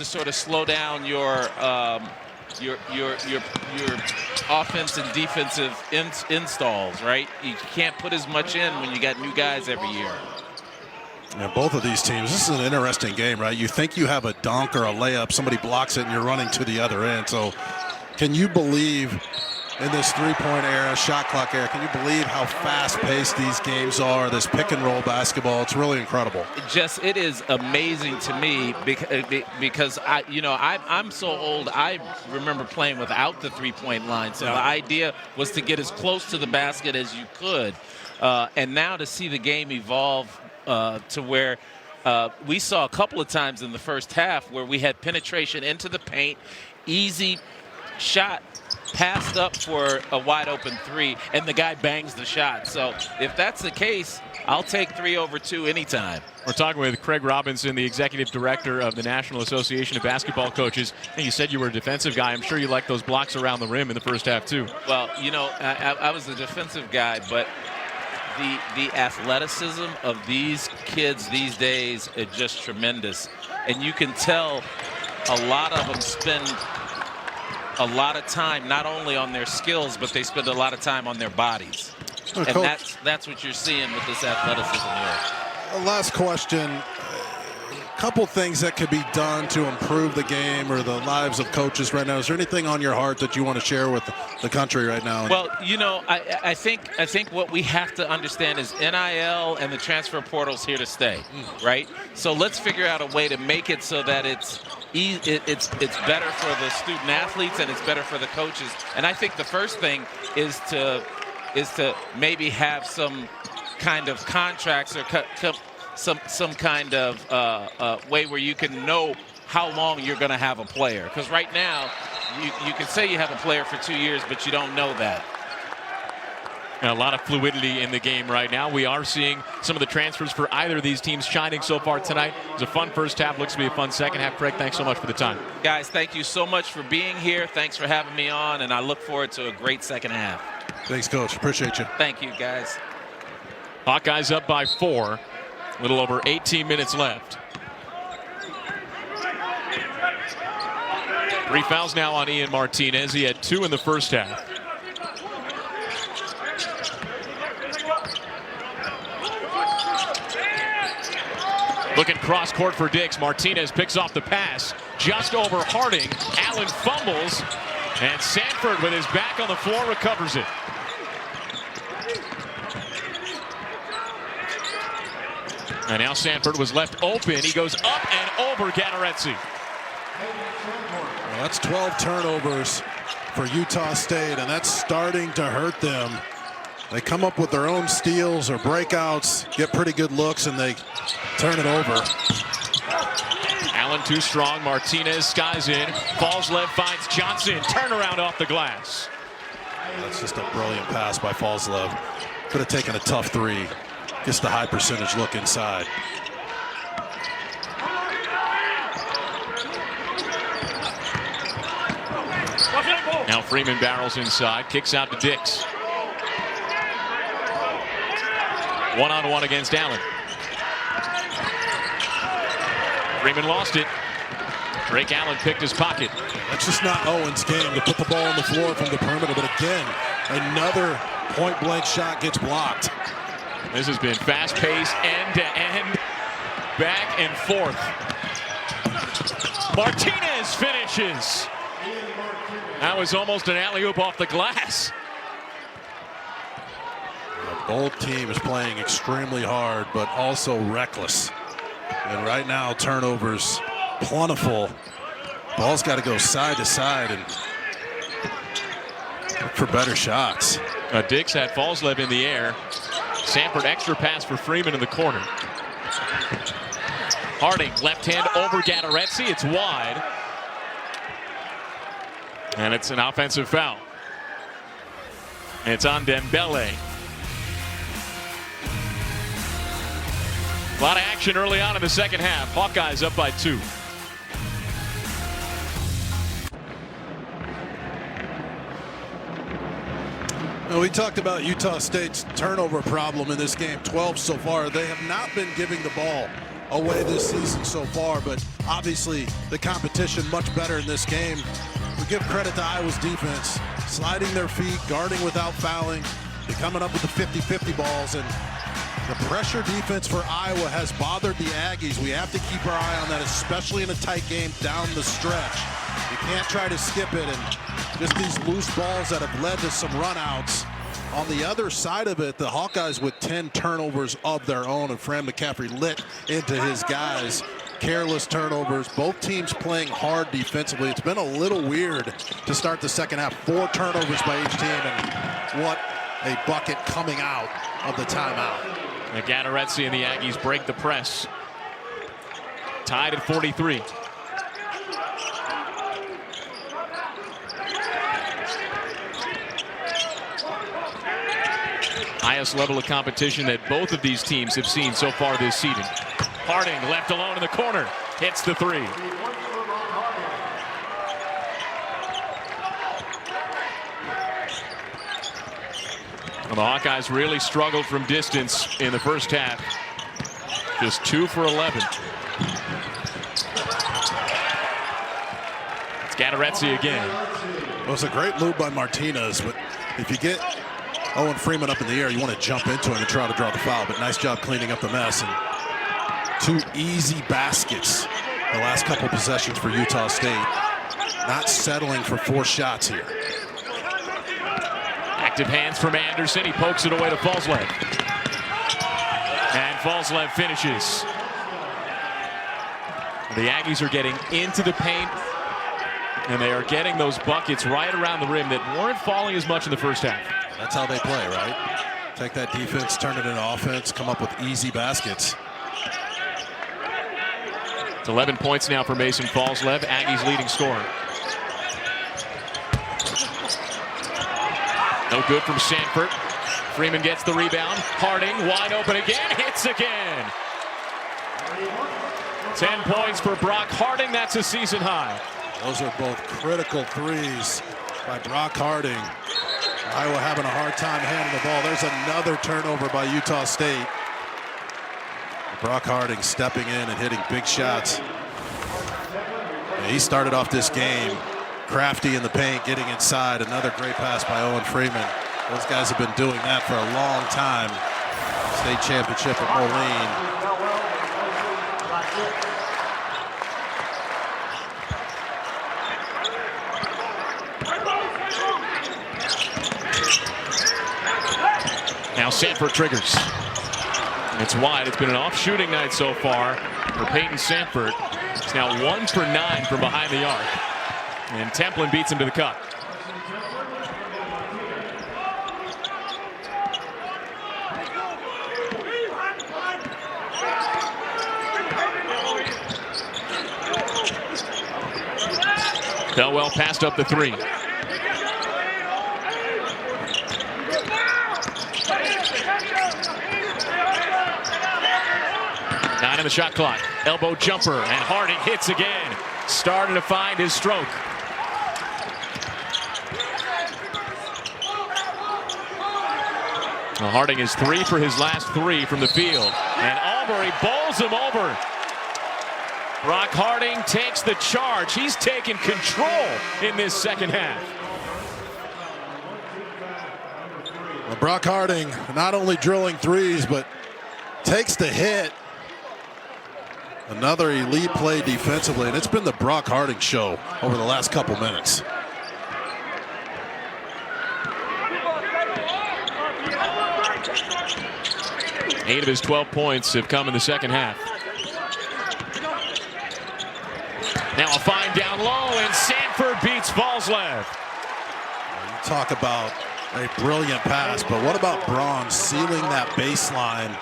Speaker 3: sort of slow down your offense and defensive installs, right? You can't put as much in when you got new guys every year.
Speaker 2: Yeah, both of these teams, this is an interesting game, right? You think you have a dunk or a layup, somebody blocks it, and you're running to the other end. So can you believe in this three-point era, shot clock era, can you believe how fast-paced these games are, this pick-and-roll basketball? It's really incredible.
Speaker 3: It is amazing to me because I'm so old. I remember playing without the three-point line. So the idea was to get as close to the basket as you could. And now to see the game evolve to where we saw a couple of times in the first half where we had penetration into the paint, easy shot, passed up for a wide open 3, and the guy bangs the shot. So if that's the case, I'll take 3 over 2 anytime.
Speaker 1: We're talking with Craig Robinson, the Executive Director of the National Association of Basketball Coaches. And you said you were a defensive guy. I'm sure you liked those blocks around the rim in the first half, too.
Speaker 3: Well, you know, I was a defensive guy, but the athleticism of these kids these days is just tremendous. And you can tell a lot of them spend a lot of time not only on their skills, but they spend a lot of time on their bodies. And
Speaker 2: Coach,
Speaker 3: that's what you're seeing with this athleticism here.
Speaker 2: Last question. A couple things that could be done to improve the game or the lives of coaches right now. Is there anything on your heart that you want to share with the country right now?
Speaker 3: Well, you know, I think what we have to understand is NIL and the transfer portal's here to stay, right? So let's figure out a way to make it so that it's better for the student athletes and it's better for the coaches. And I think the first thing is to maybe have some kind of contracts or some kind of way where you can know how long you're going to have a player. Because right now, you can say you have a player for 2 years, but you don't know that.
Speaker 1: And a lot of fluidity in the game right now. We are seeing some of the transfers for either of these teams shining so far tonight. It was a fun first half. Looks to be a fun second half. Craig, thanks so much for the time.
Speaker 3: Guys, thank you so much for being here. Thanks for having me on, and I look forward to a great second half.
Speaker 2: Thanks, Coach. Appreciate you.
Speaker 3: Thank you, guys.
Speaker 1: Hawkeyes up by 4. A little over 18 minutes left. 3 fouls now on Ian Martinez. He had 2 in the first half. Looking cross court for Dix. Martinez picks off the pass just over Harding. Allen fumbles, and Sanford with his back on the floor recovers it. And now Sanford was left open. He goes up and over Gateretse.
Speaker 2: Well, that's 12 turnovers for Utah State, and that's starting to hurt them. They come up with their own steals or breakouts, get pretty good looks, and they turn it over.
Speaker 1: Allen too strong. Martinez skies in. Fallslev finds Johnson. Turnaround off the glass.
Speaker 2: That's just a brilliant pass by Fallslev. Could have taken a tough three. Gets the high percentage look inside.
Speaker 1: Now Freeman barrels inside, kicks out to Dix. One-on-one against Allen. Freeman lost it. Drake Allen picked his pocket.
Speaker 2: That's just not Owen's game to put the ball on the floor from the perimeter, but again, another point-blank shot gets blocked.
Speaker 1: This has been fast-paced, end-to-end, back and forth. Martinez finishes. That was almost an alley-oop off the glass.
Speaker 2: Both teams playing extremely hard, but also reckless. And right now, turnovers plentiful. Ball's got to go side to side and look for better shots.
Speaker 1: Dix had Fallslev in the air. Sanford extra pass for Freeman in the corner. Harding left hand over Gateretse. It's wide. And it's an offensive foul. And it's on Dembele. A lot of action early on in the second half. Hawkeyes up by 2.
Speaker 2: Now, we talked about Utah State's turnover problem in this game, 12 so far. They have not been giving the ball away this season so far, but obviously the competition much better in this game. We give credit to Iowa's defense, sliding their feet, guarding without fouling. They're coming up with the 50-50 balls, and the pressure defense for Iowa has bothered the Aggies. We have to keep our eye on that, especially in a tight game down the stretch. You can't try to skip it, and just these loose balls that have led to some runouts. On the other side of it, the Hawkeyes with 10 turnovers of their own, and Fran McCaffrey lit into his guys. Careless turnovers. Both teams playing hard defensively. It's been a little weird to start the second half. 4 turnovers by each team, and what a bucket coming out of the timeout.
Speaker 1: Gateretse and the Aggies break the press. Tied at 43. Highest level of competition that both of these teams have seen so far this season. Harding left alone in the corner. Hits the 3. Well, the Hawkeyes really struggled from distance in the first half. Just 2 for 11. It's Gateretse again.
Speaker 2: It was a great move by Martinez, but if you get Owen Freeman up in the air, you want to jump into him and try to draw the foul, but nice job cleaning up the mess. And 2 easy baskets the last couple possessions for Utah State. Not settling for 4 shots here.
Speaker 1: Active hands from Anderson. He pokes it away to Fallslev. And Fallslev finishes. The Aggies are getting into the paint, and they are getting those buckets right around the rim that weren't falling as much in the first half.
Speaker 2: That's how they play, right? Take that defense, turn it into offense, come up with easy baskets.
Speaker 1: It's 11 points now for Mason Fallslev, Aggies leading scorer. No good from Sanford. Freeman gets the rebound. Harding wide open again, hits again. 10 points for Brock Harding. That's a season high.
Speaker 2: Those are both critical threes by Brock Harding. Iowa having a hard time handling the ball. There's another turnover by Utah State. Brock Harding stepping in and hitting big shots. Yeah, he started off this game crafty in the paint, getting inside. Another great pass by Owen Freeman. Those guys have been doing that for a long time. State championship at Moline.
Speaker 1: Sanford triggers. It's wide. It's been an off shooting night so far for Peyton Sanford. He's now 1 for 9 from behind the arc. And Templin beats him to the cup. Thelwell passed up the 3. 9 on the shot clock. Elbow jumper, and Harding hits again. Starting to find his stroke. Well, Harding is 3 for his last 3 from the field. And Albury bowls him over. Brock Harding takes the charge. He's taken control in this second half.
Speaker 2: Well, Brock Harding not only drilling threes, but takes the hit. Another elite play defensively, and it's been the Brock Harding show over the last couple minutes.
Speaker 1: Eight of his 12 points have come in the second half. Now a fine down low, and Sanford beats Valslev.
Speaker 2: You talk about a brilliant pass, but what about Braun sealing that baseline,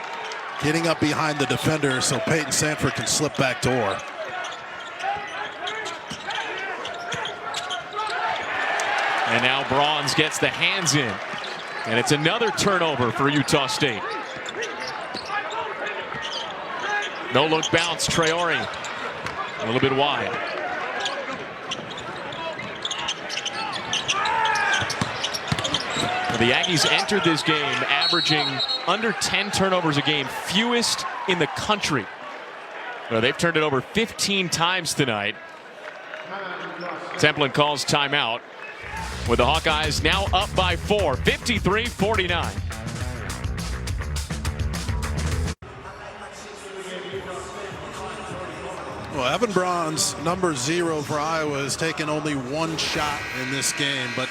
Speaker 2: getting up behind the defender so Peyton Sanford can slip back door.
Speaker 1: And now Bronze gets the hands in. And it's another turnover for Utah State. No look bounce, Traore. A little bit wide. The Aggies entered this game averaging under 10 turnovers a game, fewest in the country. Well, they've turned it over 15 times tonight. Templin calls timeout with the Hawkeyes now up by 4, 53-49.
Speaker 2: Well, Evan Braun's number 0 for Iowa has taken only 1 shot in this game, but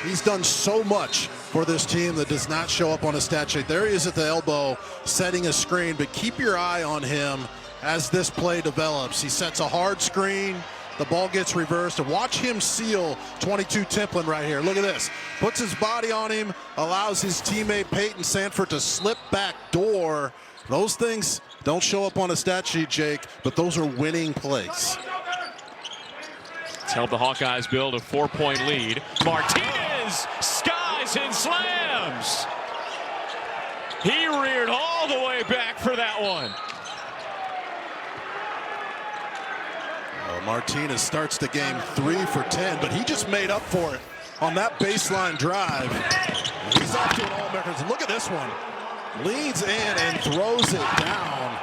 Speaker 2: he's done so much for this team that does not show up on a stat sheet. There he is at the elbow setting a screen, but keep your eye on him as this play develops. He sets a hard screen, the ball gets reversed, and watch him seal 22 Templin right here. Look at this. Puts his body on him, allows his teammate Peyton Sanford to slip back door. Those things don't show up on a stat sheet, Jake, but those are winning plays.
Speaker 1: It's helped the Hawkeyes build a 4-point lead. Martinez skies and slams. He reared all the way back for that one.
Speaker 2: Martinez starts the game 3 for 10, but he just made up for it on that baseline drive. He's off to an All-American. Look at this one. Leans in and throws it down.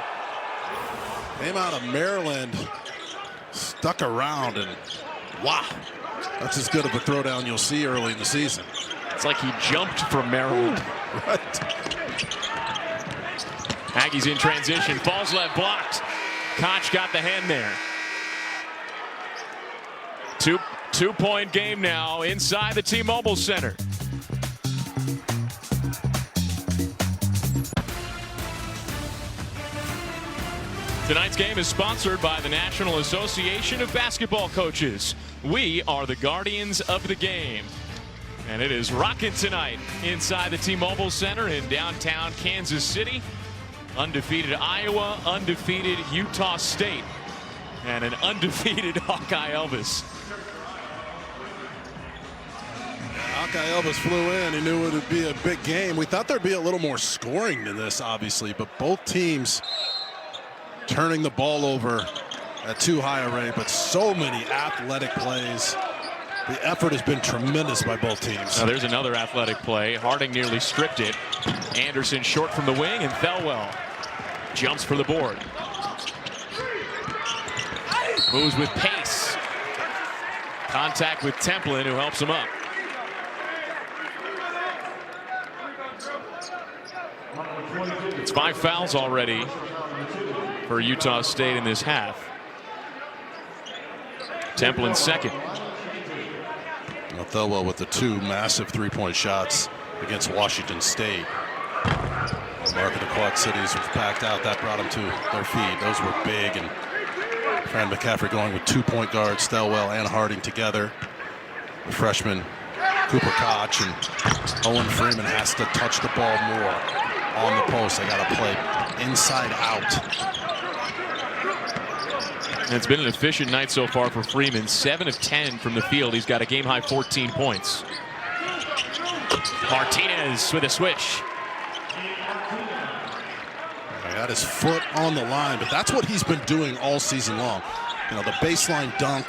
Speaker 2: Came out of Maryland, stuck around, and wow. That's as good of a throwdown you'll see early in the season.
Speaker 1: It's like he jumped from Maryland.
Speaker 2: Right.
Speaker 1: Aggies in transition. Valslev blocked. Koch got the hand there. Two-point game now inside the T-Mobile Center. Tonight's game is sponsored by the National Association of Basketball Coaches. We are the guardians of the game. And it is rocking tonight inside the T-Mobile Center in downtown Kansas City. Undefeated Iowa, undefeated Utah State, and an undefeated Hawkeye Elvis.
Speaker 2: Hawkeye Elvis flew in. He knew it would be a big game. We thought there'd be a little more scoring than this, obviously, but both teams turning the ball over at too high a rate, but so many athletic plays. The effort has been tremendous by both teams.
Speaker 1: Now there's another athletic play. Harding nearly stripped it. Anderson short from the wing, and Thelwell jumps for the board. Moves with pace. Contact with Templin, who helps him up. It's 5 fouls already for Utah State in this half. Templin second.
Speaker 2: Thelwell with the 2 massive 3-point shots against Washington State. Mark of the Quad Cities was packed out. That brought them to their feet. Those were big. And Fran McCaffrey going with 2 point guards, Stelwell and Harding together. The freshman Cooper Koch and Owen Freeman has to touch the ball more on the post. They got to play inside out.
Speaker 1: And it's been an efficient night so far for Freeman. 7 of 10 from the field. He's got a game-high 14 points. Martinez with a switch.
Speaker 2: He got his foot on the line, but that's what he's been doing all season long. You know, the baseline dunk,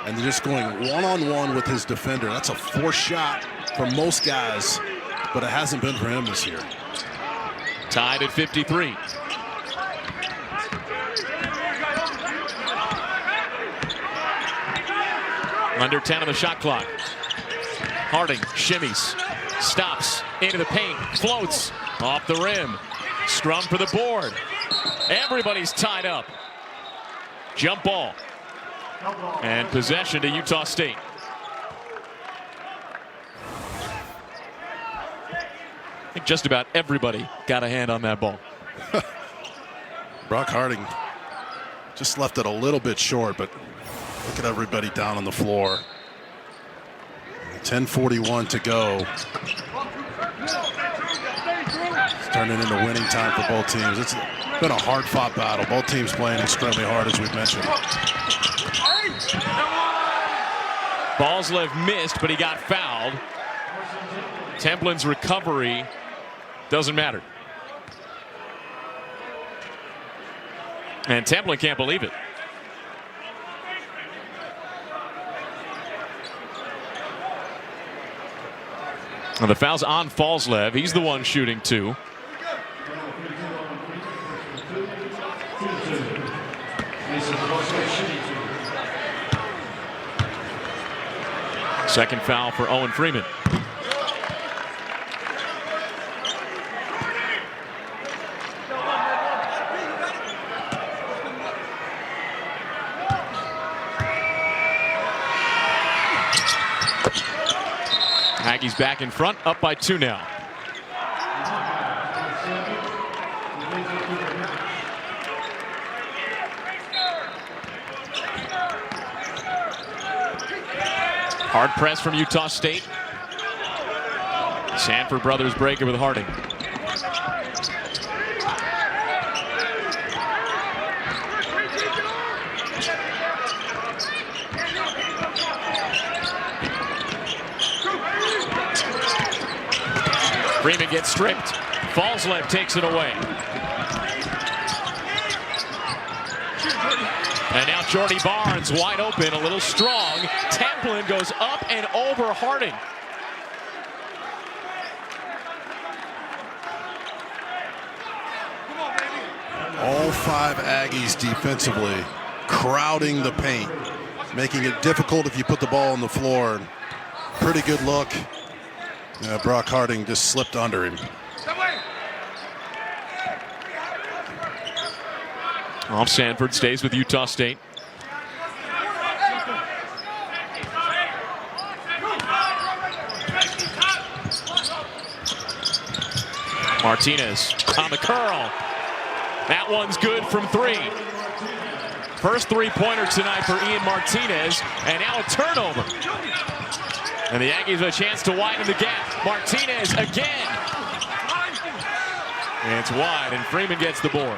Speaker 2: and just going one-on-one with his defender. That's a forced shot for most guys, but it hasn't been for him this year.
Speaker 1: Tied at 53. Under 10 on the shot clock. Harding shimmies, stops, into the paint, floats, off the rim. Scrum for the board. Everybody's tied up. Jump ball. And possession to Utah State. I think just about everybody got a hand on that ball.
Speaker 2: Brock Harding just left it a little bit short, but look at everybody down on the floor. 10:41 to go. It's turning into winning time for both teams. It's been a hard-fought battle. Both teams playing extremely hard, as we've mentioned.
Speaker 1: Balslev missed, but he got fouled. Templin's recovery doesn't matter. And Templin can't believe it. Well, the foul's on Falslev. He's the one shooting 2. Second foul for Owen Freeman. Aggies back in front, up by 2 now. Hard press from Utah State. Sanford brothers break it with Harding. Freeman gets stripped. Falslev takes it away. And now Jordy Barnes wide open, a little strong. Templin goes up and over Harding.
Speaker 2: All 5 Aggies defensively crowding the paint, making it difficult if you put the ball on the floor. Pretty good look. Brock Harding just slipped under him.
Speaker 1: Off Sanford, stays with Utah State. Martinez on the curl. That one's good from 3. First 3-pointer tonight for Ian Martinez, and now a turnover. And the Aggies have a chance to widen the gap. Martinez again. And it's wide, and Freeman gets the board.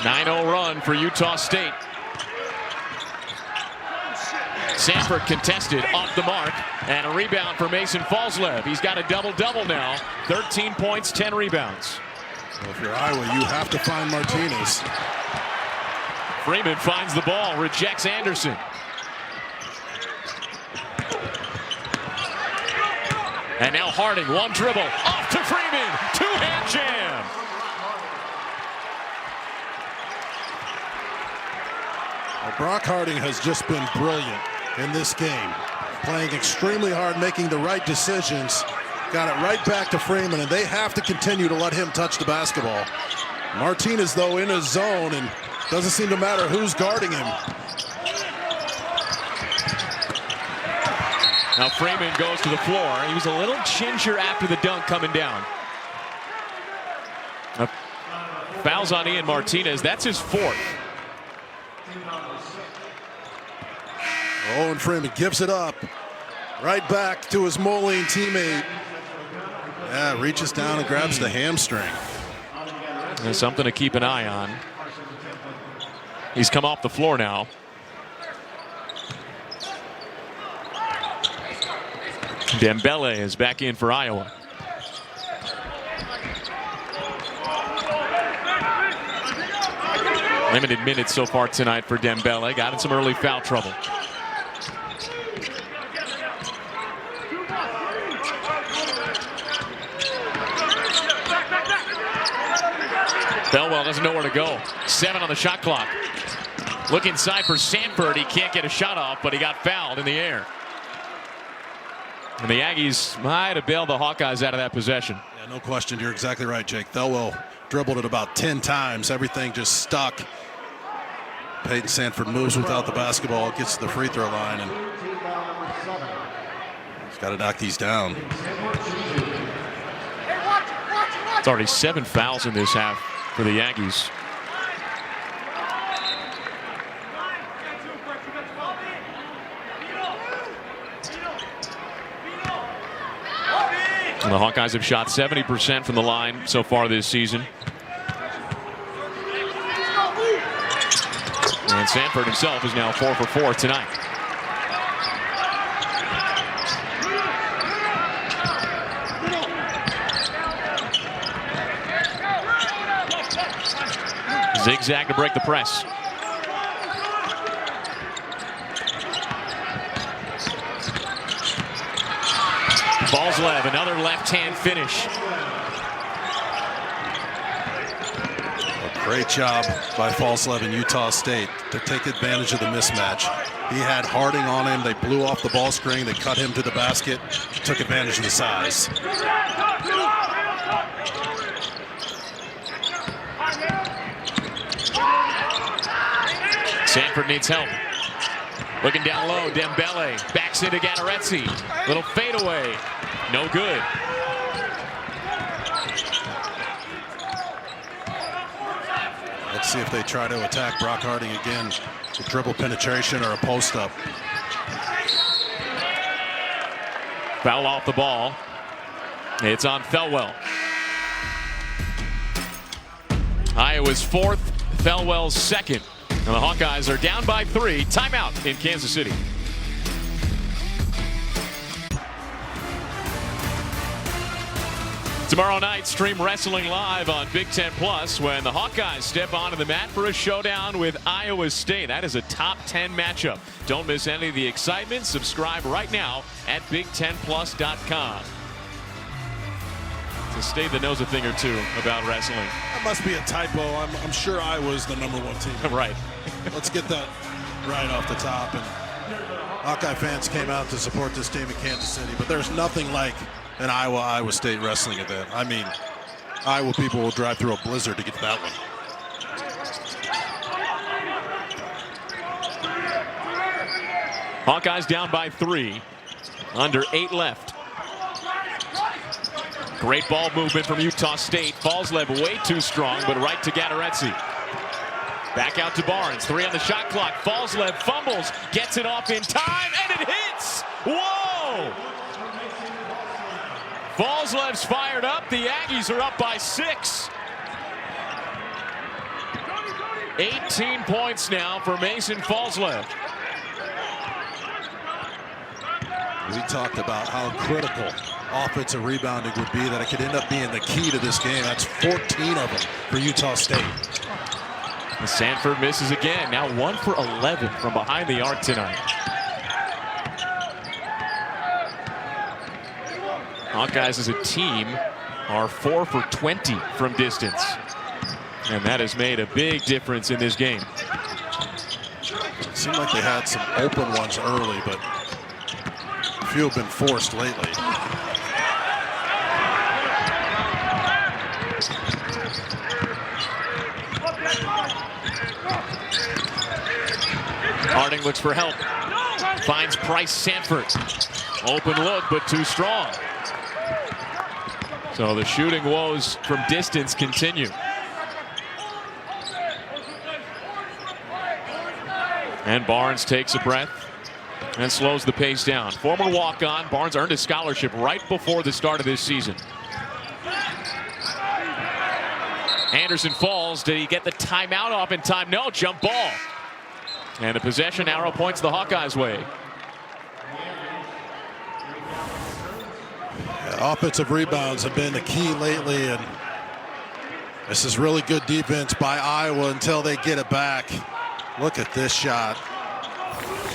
Speaker 1: .9-0 run for Utah State. Sanford contested off the mark, and a rebound for Mason Falslev. He's got a double-double now. 13 points, 10 rebounds.
Speaker 2: Well, if you're Iowa, you have to find Martinez.
Speaker 1: Freeman finds the ball, rejects Anderson. And now Harding, one dribble, off to Freeman, 2-hand jam.
Speaker 2: Well, Brock Harding has just been brilliant in this game, playing extremely hard, making the right decisions. Got it right back to Freeman, and they have to continue to let him touch the basketball. Martinez, though, in his zone, and doesn't seem to matter who's guarding him.
Speaker 1: Now Freeman goes to the floor. He was a little ginger after the dunk coming down. Fouls on Ian Martinez. That's his 4th.
Speaker 2: Owen Freeman gives it up. Right back to his Moline teammate. Yeah, reaches down and grabs the hamstring.
Speaker 1: There's something to keep an eye on. He's come off the floor now. Dembele is back in for Iowa. Limited minutes so far tonight for Dembele. Got in some early foul trouble. Thelwell doesn't know where to go. 7 on the shot clock. Look inside for Sanford. He can't get a shot off, but he got fouled in the air. And the Aggies might have bailed the Hawkeyes out of that possession.
Speaker 2: Yeah, no question. You're exactly right, Jake. Thelwell dribbled it about 10 times. Everything just stuck. Peyton Sanford moves without the basketball, gets to the free throw line, and he's got to knock these down.
Speaker 1: It's already 7 fouls in this half for the Aggies. And the Hawkeyes have shot 70% from the line so far this season. And Sanford himself is now 4 for 4 tonight. Zigzag to break the press. Falslev, another left-hand finish.
Speaker 2: A great job by Falslev in Utah State to take advantage of the mismatch. He had Harding on him. They blew off the ball screen. They cut him to the basket. Took advantage of the size.
Speaker 1: Sanford needs help. Looking down low, Dembele backs into Gattaretzi. Little fadeaway, no good.
Speaker 2: Let's see if they try to attack Brock Harding again with dribble penetration or a post up.
Speaker 1: Foul off the ball. It's on Thelwell. Iowa's 4th, Thelwell's 2nd. And the Hawkeyes are down by 3. Timeout in Kansas City. Tomorrow night, stream wrestling live on Big Ten Plus when the Hawkeyes step onto the mat for a showdown with Iowa State. That is a top 10 matchup. Don't miss any of the excitement. Subscribe right now at BigTenPlus.com. To state that knows a thing or two about wrestling.
Speaker 2: That must be a typo. I'm sure Iowa's the #1 team.
Speaker 1: Right.
Speaker 2: Let's get that right off the top. And Hawkeye fans came out to support this team in Kansas City, but there's nothing like an Iowa State wrestling event. I mean, Iowa people will drive through a blizzard to get to that one.
Speaker 1: Hawkeyes down by 3. Under 8 left. Great ball movement from Utah State. Falslev way too strong, but right to Gattaretzi. Back out to Barnes. 3 on the shot clock. Falslev fumbles, gets it off in time, and it hits! Whoa! Falslev's fired up. The Aggies are up by 6. 18 points now for Mason Falslev.
Speaker 2: We talked about how critical offensive rebounding would be, that it could end up being the key to this game. That's 14 of them for Utah State.
Speaker 1: Sanford misses again. Now 1 for 11 from behind the arc tonight. Hawkeyes as a team are 4 for 20 from distance. And that has made a big difference in this game.
Speaker 2: It seemed like they had some open ones early, but a few have been forced lately.
Speaker 1: Harding looks for help. Finds Price Sanford. Open look, but too strong. So the shooting woes from distance continue. And Barnes takes a breath and slows the pace down. Former walk-on, Barnes earned a scholarship right before the start of this season. Anderson falls. Did he get the timeout off in time? No, jump ball. And a possession arrow points the Hawkeyes' way.
Speaker 2: Offensive rebounds have been the key lately, and this is really good defense by Iowa until they get it back. Look at this shot.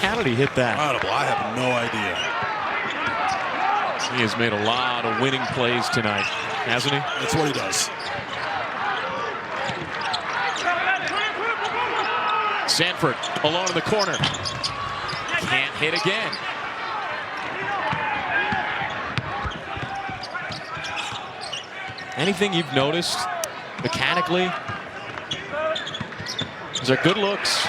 Speaker 1: How did he hit that?
Speaker 2: Incredible. I have no idea.
Speaker 1: He has made a lot of winning plays tonight, hasn't he?
Speaker 2: That's what he does.
Speaker 1: Sanford alone in the corner. Can't hit again. Anything you've noticed mechanically? These are good looks.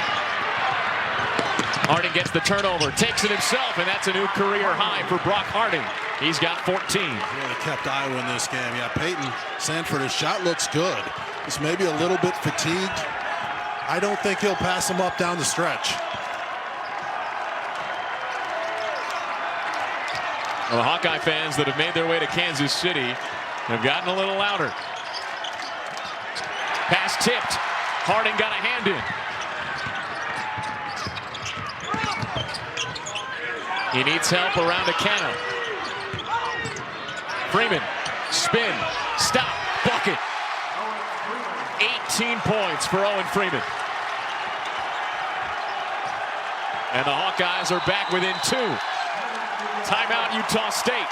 Speaker 1: Harding gets the turnover, takes it himself, and that's a new career high for Brock Harding. He's got 14.
Speaker 2: Really kept Iowa in this game. Yeah, Peyton Sanford, his shot looks good. He's maybe a little bit fatigued. I don't think he'll pass him up down the stretch.
Speaker 1: Well, the Hawkeye fans that have made their way to Kansas City have gotten a little louder. Pass tipped. Harding got a hand in. He needs help around Akana. Freeman, spin, stop, bucket. 18 points for Owen Freeman. And the Hawkeyes are back within 2. Timeout, Utah State.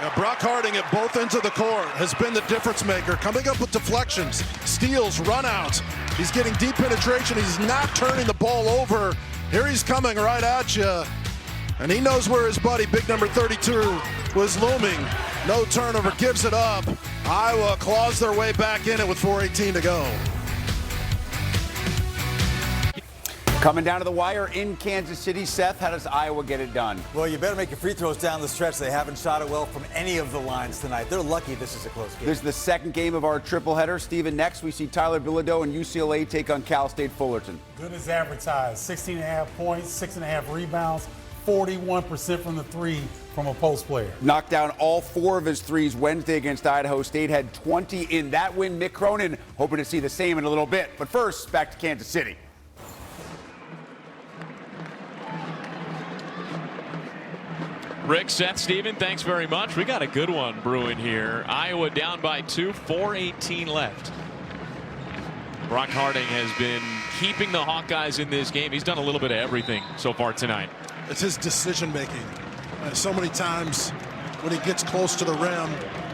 Speaker 2: Now, Brock Harding at both ends of the court has been the difference maker, coming up with deflections, steals, run-outs. He's getting deep penetration. He's not turning the ball over. Here he's coming right at you. And he knows where his buddy, big number 32, was looming. No turnover, gives it up. Iowa claws their way back in it with 4:18 to go.
Speaker 4: Coming down to the wire in Kansas City, Seth, how does Iowa get it done?
Speaker 5: Well, you better make your free throws down the stretch. They haven't shot it well from any of the lines tonight. They're lucky this is a close game.
Speaker 4: This is the second game of our triple header. Steven, next we see Tyler Bilodeau and UCLA take on Cal State Fullerton.
Speaker 6: Good as advertised. 16.5 points, 6.5 rebounds, 41% from the three from a post player.
Speaker 4: Knocked down all 4 of his threes Wednesday against Idaho State. Had 20 in that win. Mick Cronin hoping to see the same in a little bit. But first, back to Kansas City.
Speaker 1: Rick, Seth, Steven, thanks very much. We got a good one brewing here. Iowa down by 2, 4:18 left. Brock Harding has been keeping the Hawkeyes in this game. He's done a little bit of everything so far tonight.
Speaker 2: It's his decision making. So many times when he gets close to the rim,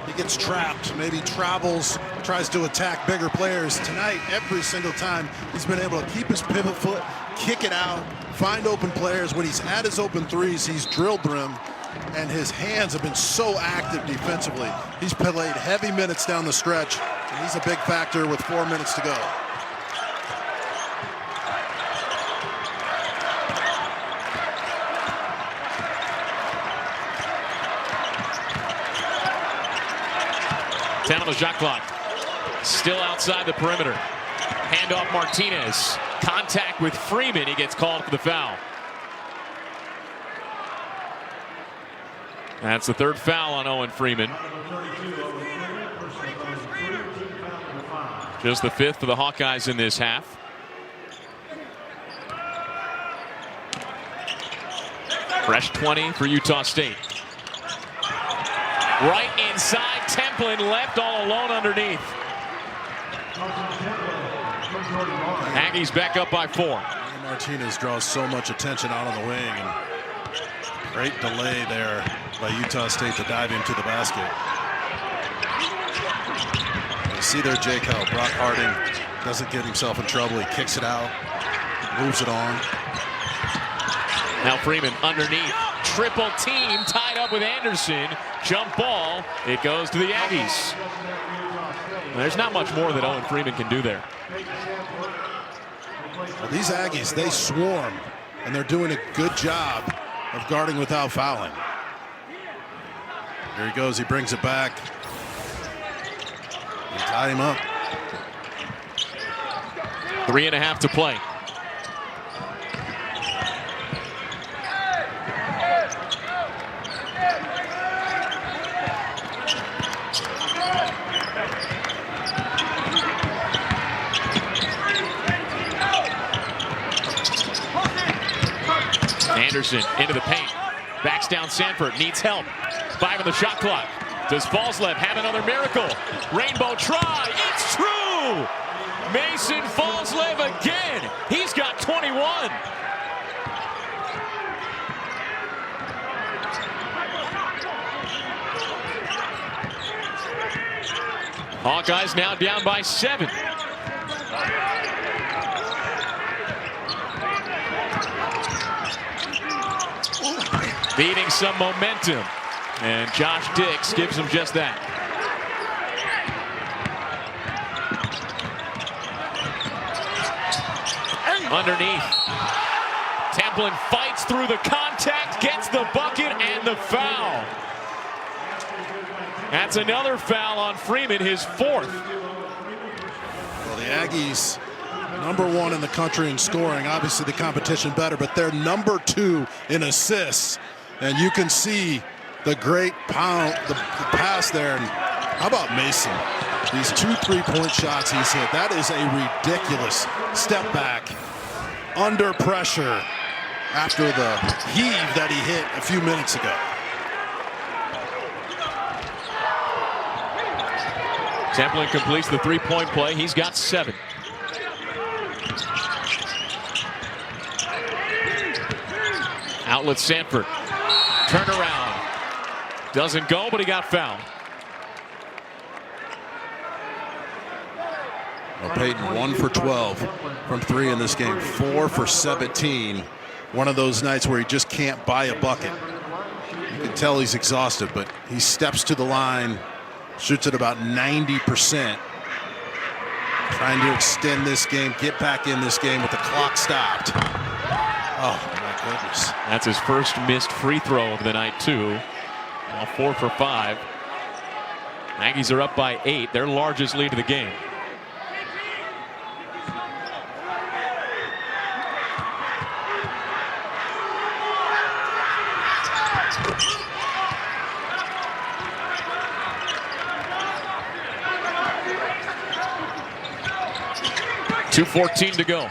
Speaker 2: he gets trapped, maybe travels, tries to attack bigger players. Tonight, every single time, he's been able to keep his pivot foot, kick it out, find open players. When he's at his open threes, he's drilled them, and his hands have been so active defensively. He's played heavy minutes down the stretch, and he's a big factor with 4 minutes to go.
Speaker 1: Down on the shot clock. Still outside the perimeter. Handoff Martinez. Contact with Freeman. He gets called for the foul. That's the 3rd foul on Owen Freeman. Just the 5th for the Hawkeyes in this half. Fresh 20 for Utah State. Right inside, Templin left all alone underneath. Aggies back up by 4.
Speaker 2: Martinez draws so much attention out on the wing, and great delay there by Utah State to dive into the basket. You see there, Jake, how Brock Harding doesn't get himself in trouble. He kicks it out, moves it on.
Speaker 1: Now Freeman underneath. Triple team tied up with Anderson. Jump ball. It goes to the Aggies. There's not much more that Owen Freeman can do there.
Speaker 2: Well, these Aggies, they swarm, and they're doing a good job of guarding without fouling. Here he goes. He brings it back. They tie him up.
Speaker 1: 3.5 to play. Anderson into the paint. Backs down Sanford. Needs help. 5 on the shot clock. Does Falslev have another miracle? Rainbow try. It's true! Mason Falslev again. He's got 21. Hawkeyes now down by 7. Beating some momentum. And Josh Dix gives him just that. Underneath. Templin fights through the contact, gets the bucket and the foul. That's another foul on Freeman, his 4th.
Speaker 2: Well, the Aggies, #1 in the country in scoring. Obviously the competition better, but they're #2 in assists. And you can see the great the pass there. And how about Mason? These 2 3-point shots he's hit. That is a ridiculous step back under pressure after the heave that he hit a few minutes ago.
Speaker 1: Templin completes the 3-point play. He's got 7. Outlet Sanford. Turnaround. Doesn't go, but he got fouled.
Speaker 2: Well, Peyton 1 for 12 from 3 in this game. 4 for 17. One of those nights where he just can't buy a bucket. You can tell he's exhausted, but he steps to the line, shoots at about 90%. Trying to extend this game, get back in this game with the clock stopped. Oh, my goodness.
Speaker 1: That's his first missed free throw of the night, too. Now 4 for 5. Aggies are up by 8, their largest lead of the game. .2:14 to go.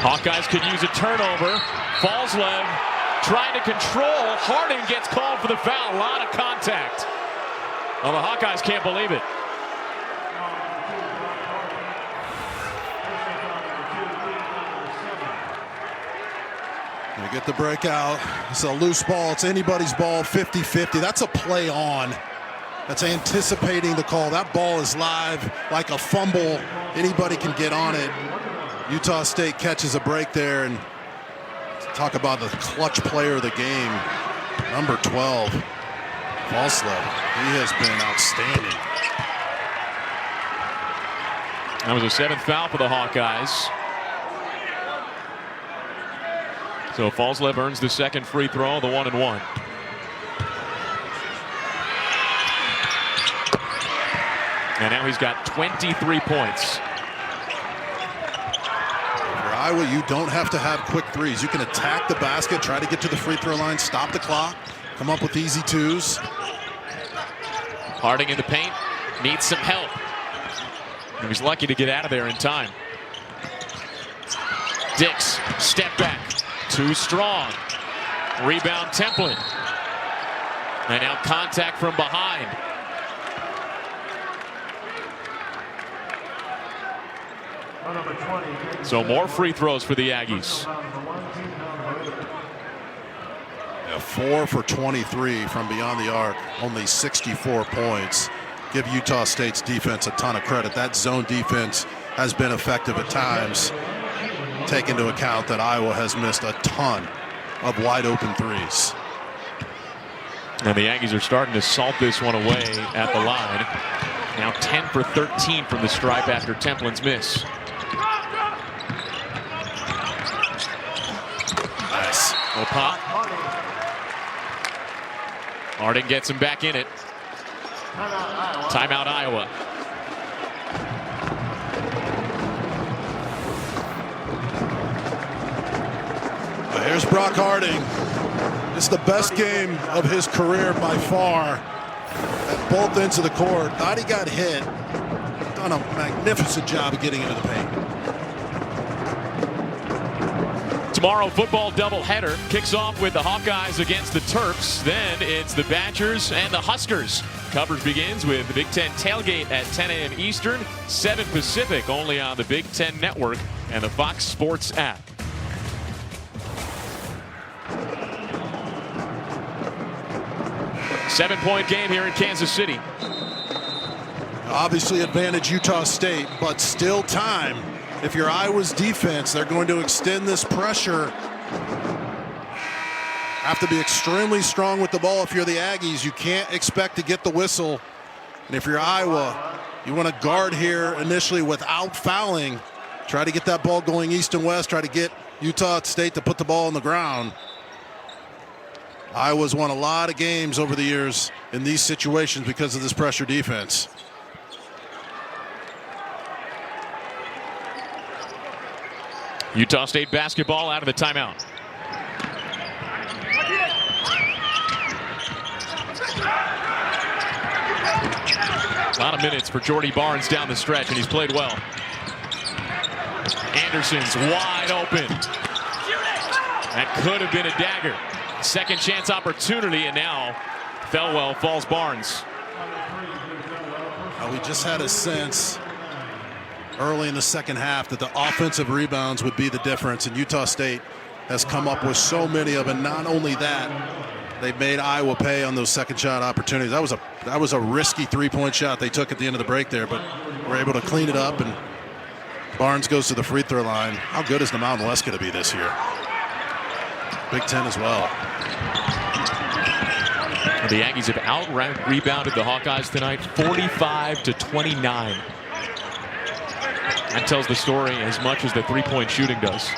Speaker 1: Hawkeyes could use a turnover. Falslev trying to control. Harding gets called for the foul. A lot of contact. Well, the Hawkeyes can't believe it.
Speaker 2: They get the breakout. It's a loose ball. It's anybody's ball. 50-50. That's a play on. That's anticipating the call. That ball is live like a fumble. Anybody can get on it. Utah State catches a break there, and talk about the clutch player of the game, number 12, Falslev. He has been outstanding.
Speaker 1: That was a 7th foul for the Hawkeyes. So Falslev earns the 2nd free throw, the 1-and-1. And now he's got 23 points.
Speaker 2: For Iowa, you don't have to have quick threes. You can attack the basket, try to get to the free throw line, stop the clock, come up with easy 2s.
Speaker 1: Harding in the paint, needs some help. And he's lucky to get out of there in time. Dix, step back, too strong. Rebound Templin. And now contact from behind. So more free throws for the Aggies.
Speaker 2: Yeah, 4 for 23 from beyond the arc, only 64 points. Give Utah State's defense a ton of credit. That zone defense has been effective at times. Take into account that Iowa has missed a ton of wide open threes.
Speaker 1: And the Aggies are starting to salt this one away at the line. Now 10 for 13 from the stripe after Templin's miss.
Speaker 2: Nice.
Speaker 1: Little pop. Harding gets him back in it. Timeout, Iowa.
Speaker 2: Well, here's Brock Harding. This is the best game of his career by far. At both ends of the court. Thought he got hit. Done a magnificent job of getting into the paint.
Speaker 1: Tomorrow, football doubleheader kicks off with the Hawkeyes against the Terps. Then it's the Badgers and the Huskers. Coverage begins with the Big Ten tailgate at 10 a.m. Eastern, 7 Pacific, only on the Big Ten Network and the Fox Sports app. Seven-point game here in Kansas City.
Speaker 2: Obviously advantage Utah State, but still time. If you're Iowa's defense, they're going to extend this pressure. Have to be extremely strong with the ball. If you're the Aggies, you can't expect to get the whistle. And if you're Iowa, you want to guard here initially without fouling. Try to get that ball going east and west. Try to get Utah State to put the ball on the ground. Iowa's won a lot of games over the years in these situations because of this pressure defense.
Speaker 1: Utah State basketball out of the timeout. A lot of minutes for Jordy Barnes down the stretch, and he's played well. Anderson's wide open. That could have been a dagger. Second chance opportunity, and now Thelwell falls Barnes.
Speaker 2: We just had a sense early in the second half that the offensive rebounds would be the difference, and Utah State has come up with so many of them. Not only that, they've made Iowa pay on those second shot opportunities. That was a risky three-point shot they took at the end of the break there, but were able to clean it up, and Barnes goes to the free throw line. How good is the Mountain West going to be this year? Big Ten as well.
Speaker 1: The Aggies have out-rebounded the Hawkeyes tonight, 45-29. That tells the story as much as the three-point shooting does.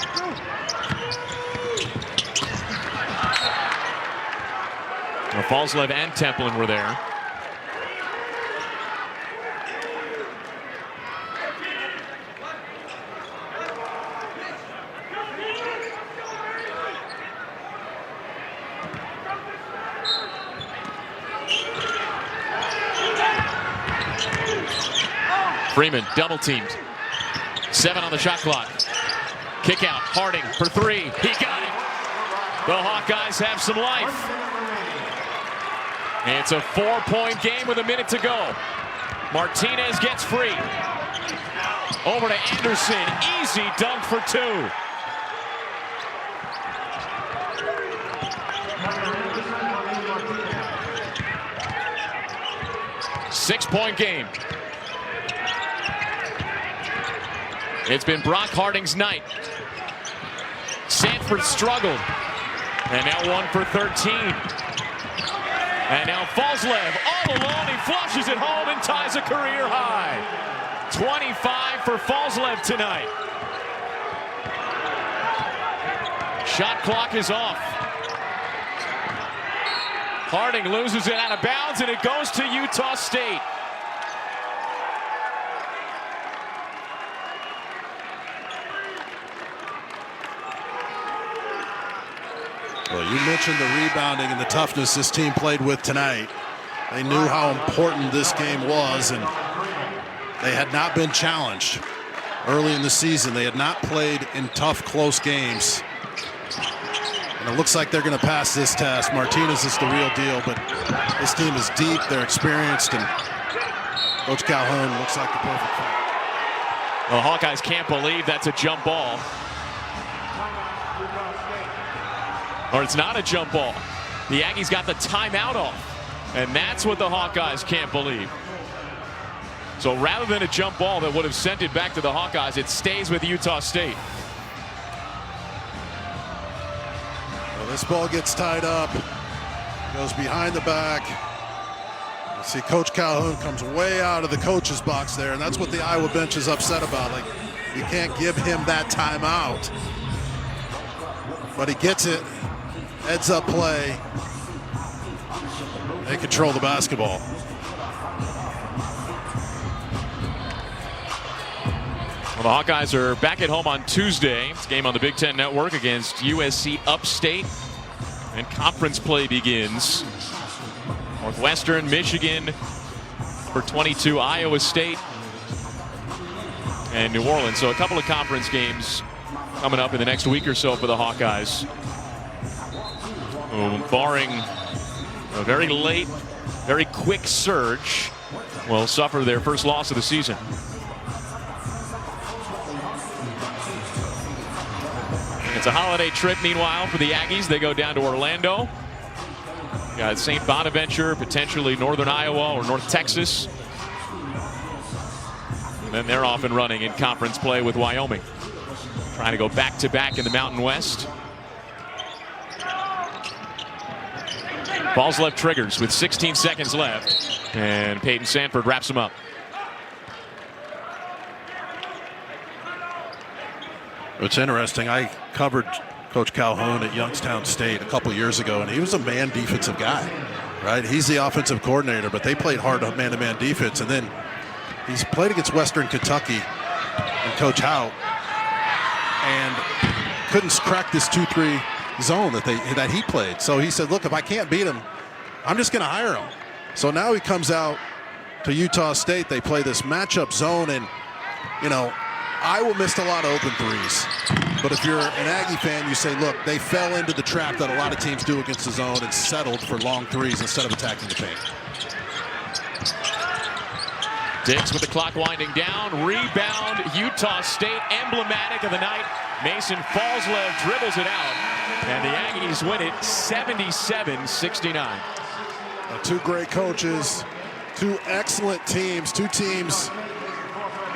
Speaker 1: Now, Falslev and Templin were there. Freeman double teamed. 7 on the shot clock. Kick out. Harding for 3. He got it. The Hawkeyes have some life. It's a 4-point game with a minute to go. Martinez gets free. Over to Anderson. Easy dunk for 2. Six-point game. It's been Brock Harding's night. Sanford struggled. And now 1 for 13. And now Falslev all alone. He flushes it home and ties a career high. 25 for Falslev tonight. Shot clock is off. Harding loses it out of bounds, and it goes to Utah State.
Speaker 2: Well, you mentioned the rebounding and the toughness this team played with tonight. They knew how important this game was, and they had not been challenged early in the season. They had not played in tough, close games. And it looks like they're going to pass this test. Martinez is the real deal, but this team is deep. They're experienced, and Coach Calhoun looks like the perfect fit.
Speaker 1: The Hawkeyes can't believe that's a jump ball. Or it's not a jump ball. The Aggies got the timeout off, and that's what the Hawkeyes can't believe. So rather than a jump ball that would have sent it back to the Hawkeyes, it stays with Utah State.
Speaker 2: Well, this ball gets tied up, goes behind the back. See, Coach Calhoun comes way out of the coach's box there, and that's what the Iowa bench is upset about. Like, you can't give him that timeout. But he gets it, heads up play. They control the basketball.
Speaker 1: Well, the Hawkeyes are back at home on Tuesday. It's a game on the Big Ten Network against USC Upstate. And conference play begins. Northwestern, Michigan, number 22, Iowa State, and New Orleans. So a couple of conference games coming up in the next week or so for the Hawkeyes. Barring a very late, very quick surge, will suffer their first loss of the season. It's a holiday trip, meanwhile, for the Aggies. They go down to Orlando. Got St. Bonaventure, potentially Northern Iowa or North Texas. And then they're off and running in conference play with Wyoming. Trying to go back-to-back in the Mountain West. Ball's left triggers with 16 seconds left. And Peyton Sanford wraps them up.
Speaker 2: It's interesting. I covered Coach Calhoun at Youngstown State a couple years ago, and he was a man defensive guy, right? He's the offensive coordinator, but they played hard man-to-man defense. And then he's played against Western Kentucky and Coach Howe, and couldn't crack this 2-3 zone that he played. So he said, look, if I can't beat him, I'm just going to hire him. So now he comes out to Utah State. They play this matchup zone, and, you know, Iowa missed a lot of open threes. But if you're an Aggie fan, you say, look, they fell into the trap that a lot of teams do against the zone and settled for long threes instead of attacking the paint.
Speaker 1: Diggs with the clock winding down. Rebound, Utah State, emblematic of the night. Mason falls left, dribbles it out. And the Aggies win it 77-69.
Speaker 2: Two great coaches, two excellent teams, two teams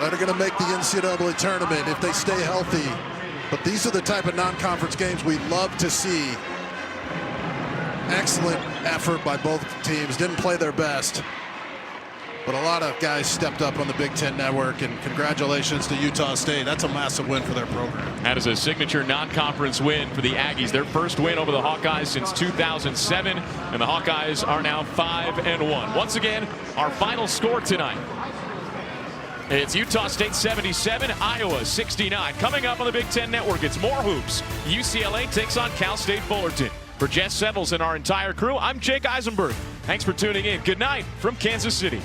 Speaker 2: that are going to make the NCAA tournament if they stay healthy. But these are the type of non-conference games we love to see. Excellent effort by both teams. Didn't play their best, but a lot of guys stepped up on the Big Ten Network, and congratulations to Utah State. That's a massive win for their program.
Speaker 1: That is a signature non-conference win for the Aggies. Their first win over the Hawkeyes since 2007, and the Hawkeyes are now 5-1. Once again, our final score tonight. It's Utah State 77, Iowa 69. Coming up on the Big Ten Network, it's more hoops. UCLA takes on Cal State Fullerton. For Jess Settles and our entire crew, I'm Jake Eisenberg. Thanks for tuning in. Good night from Kansas City.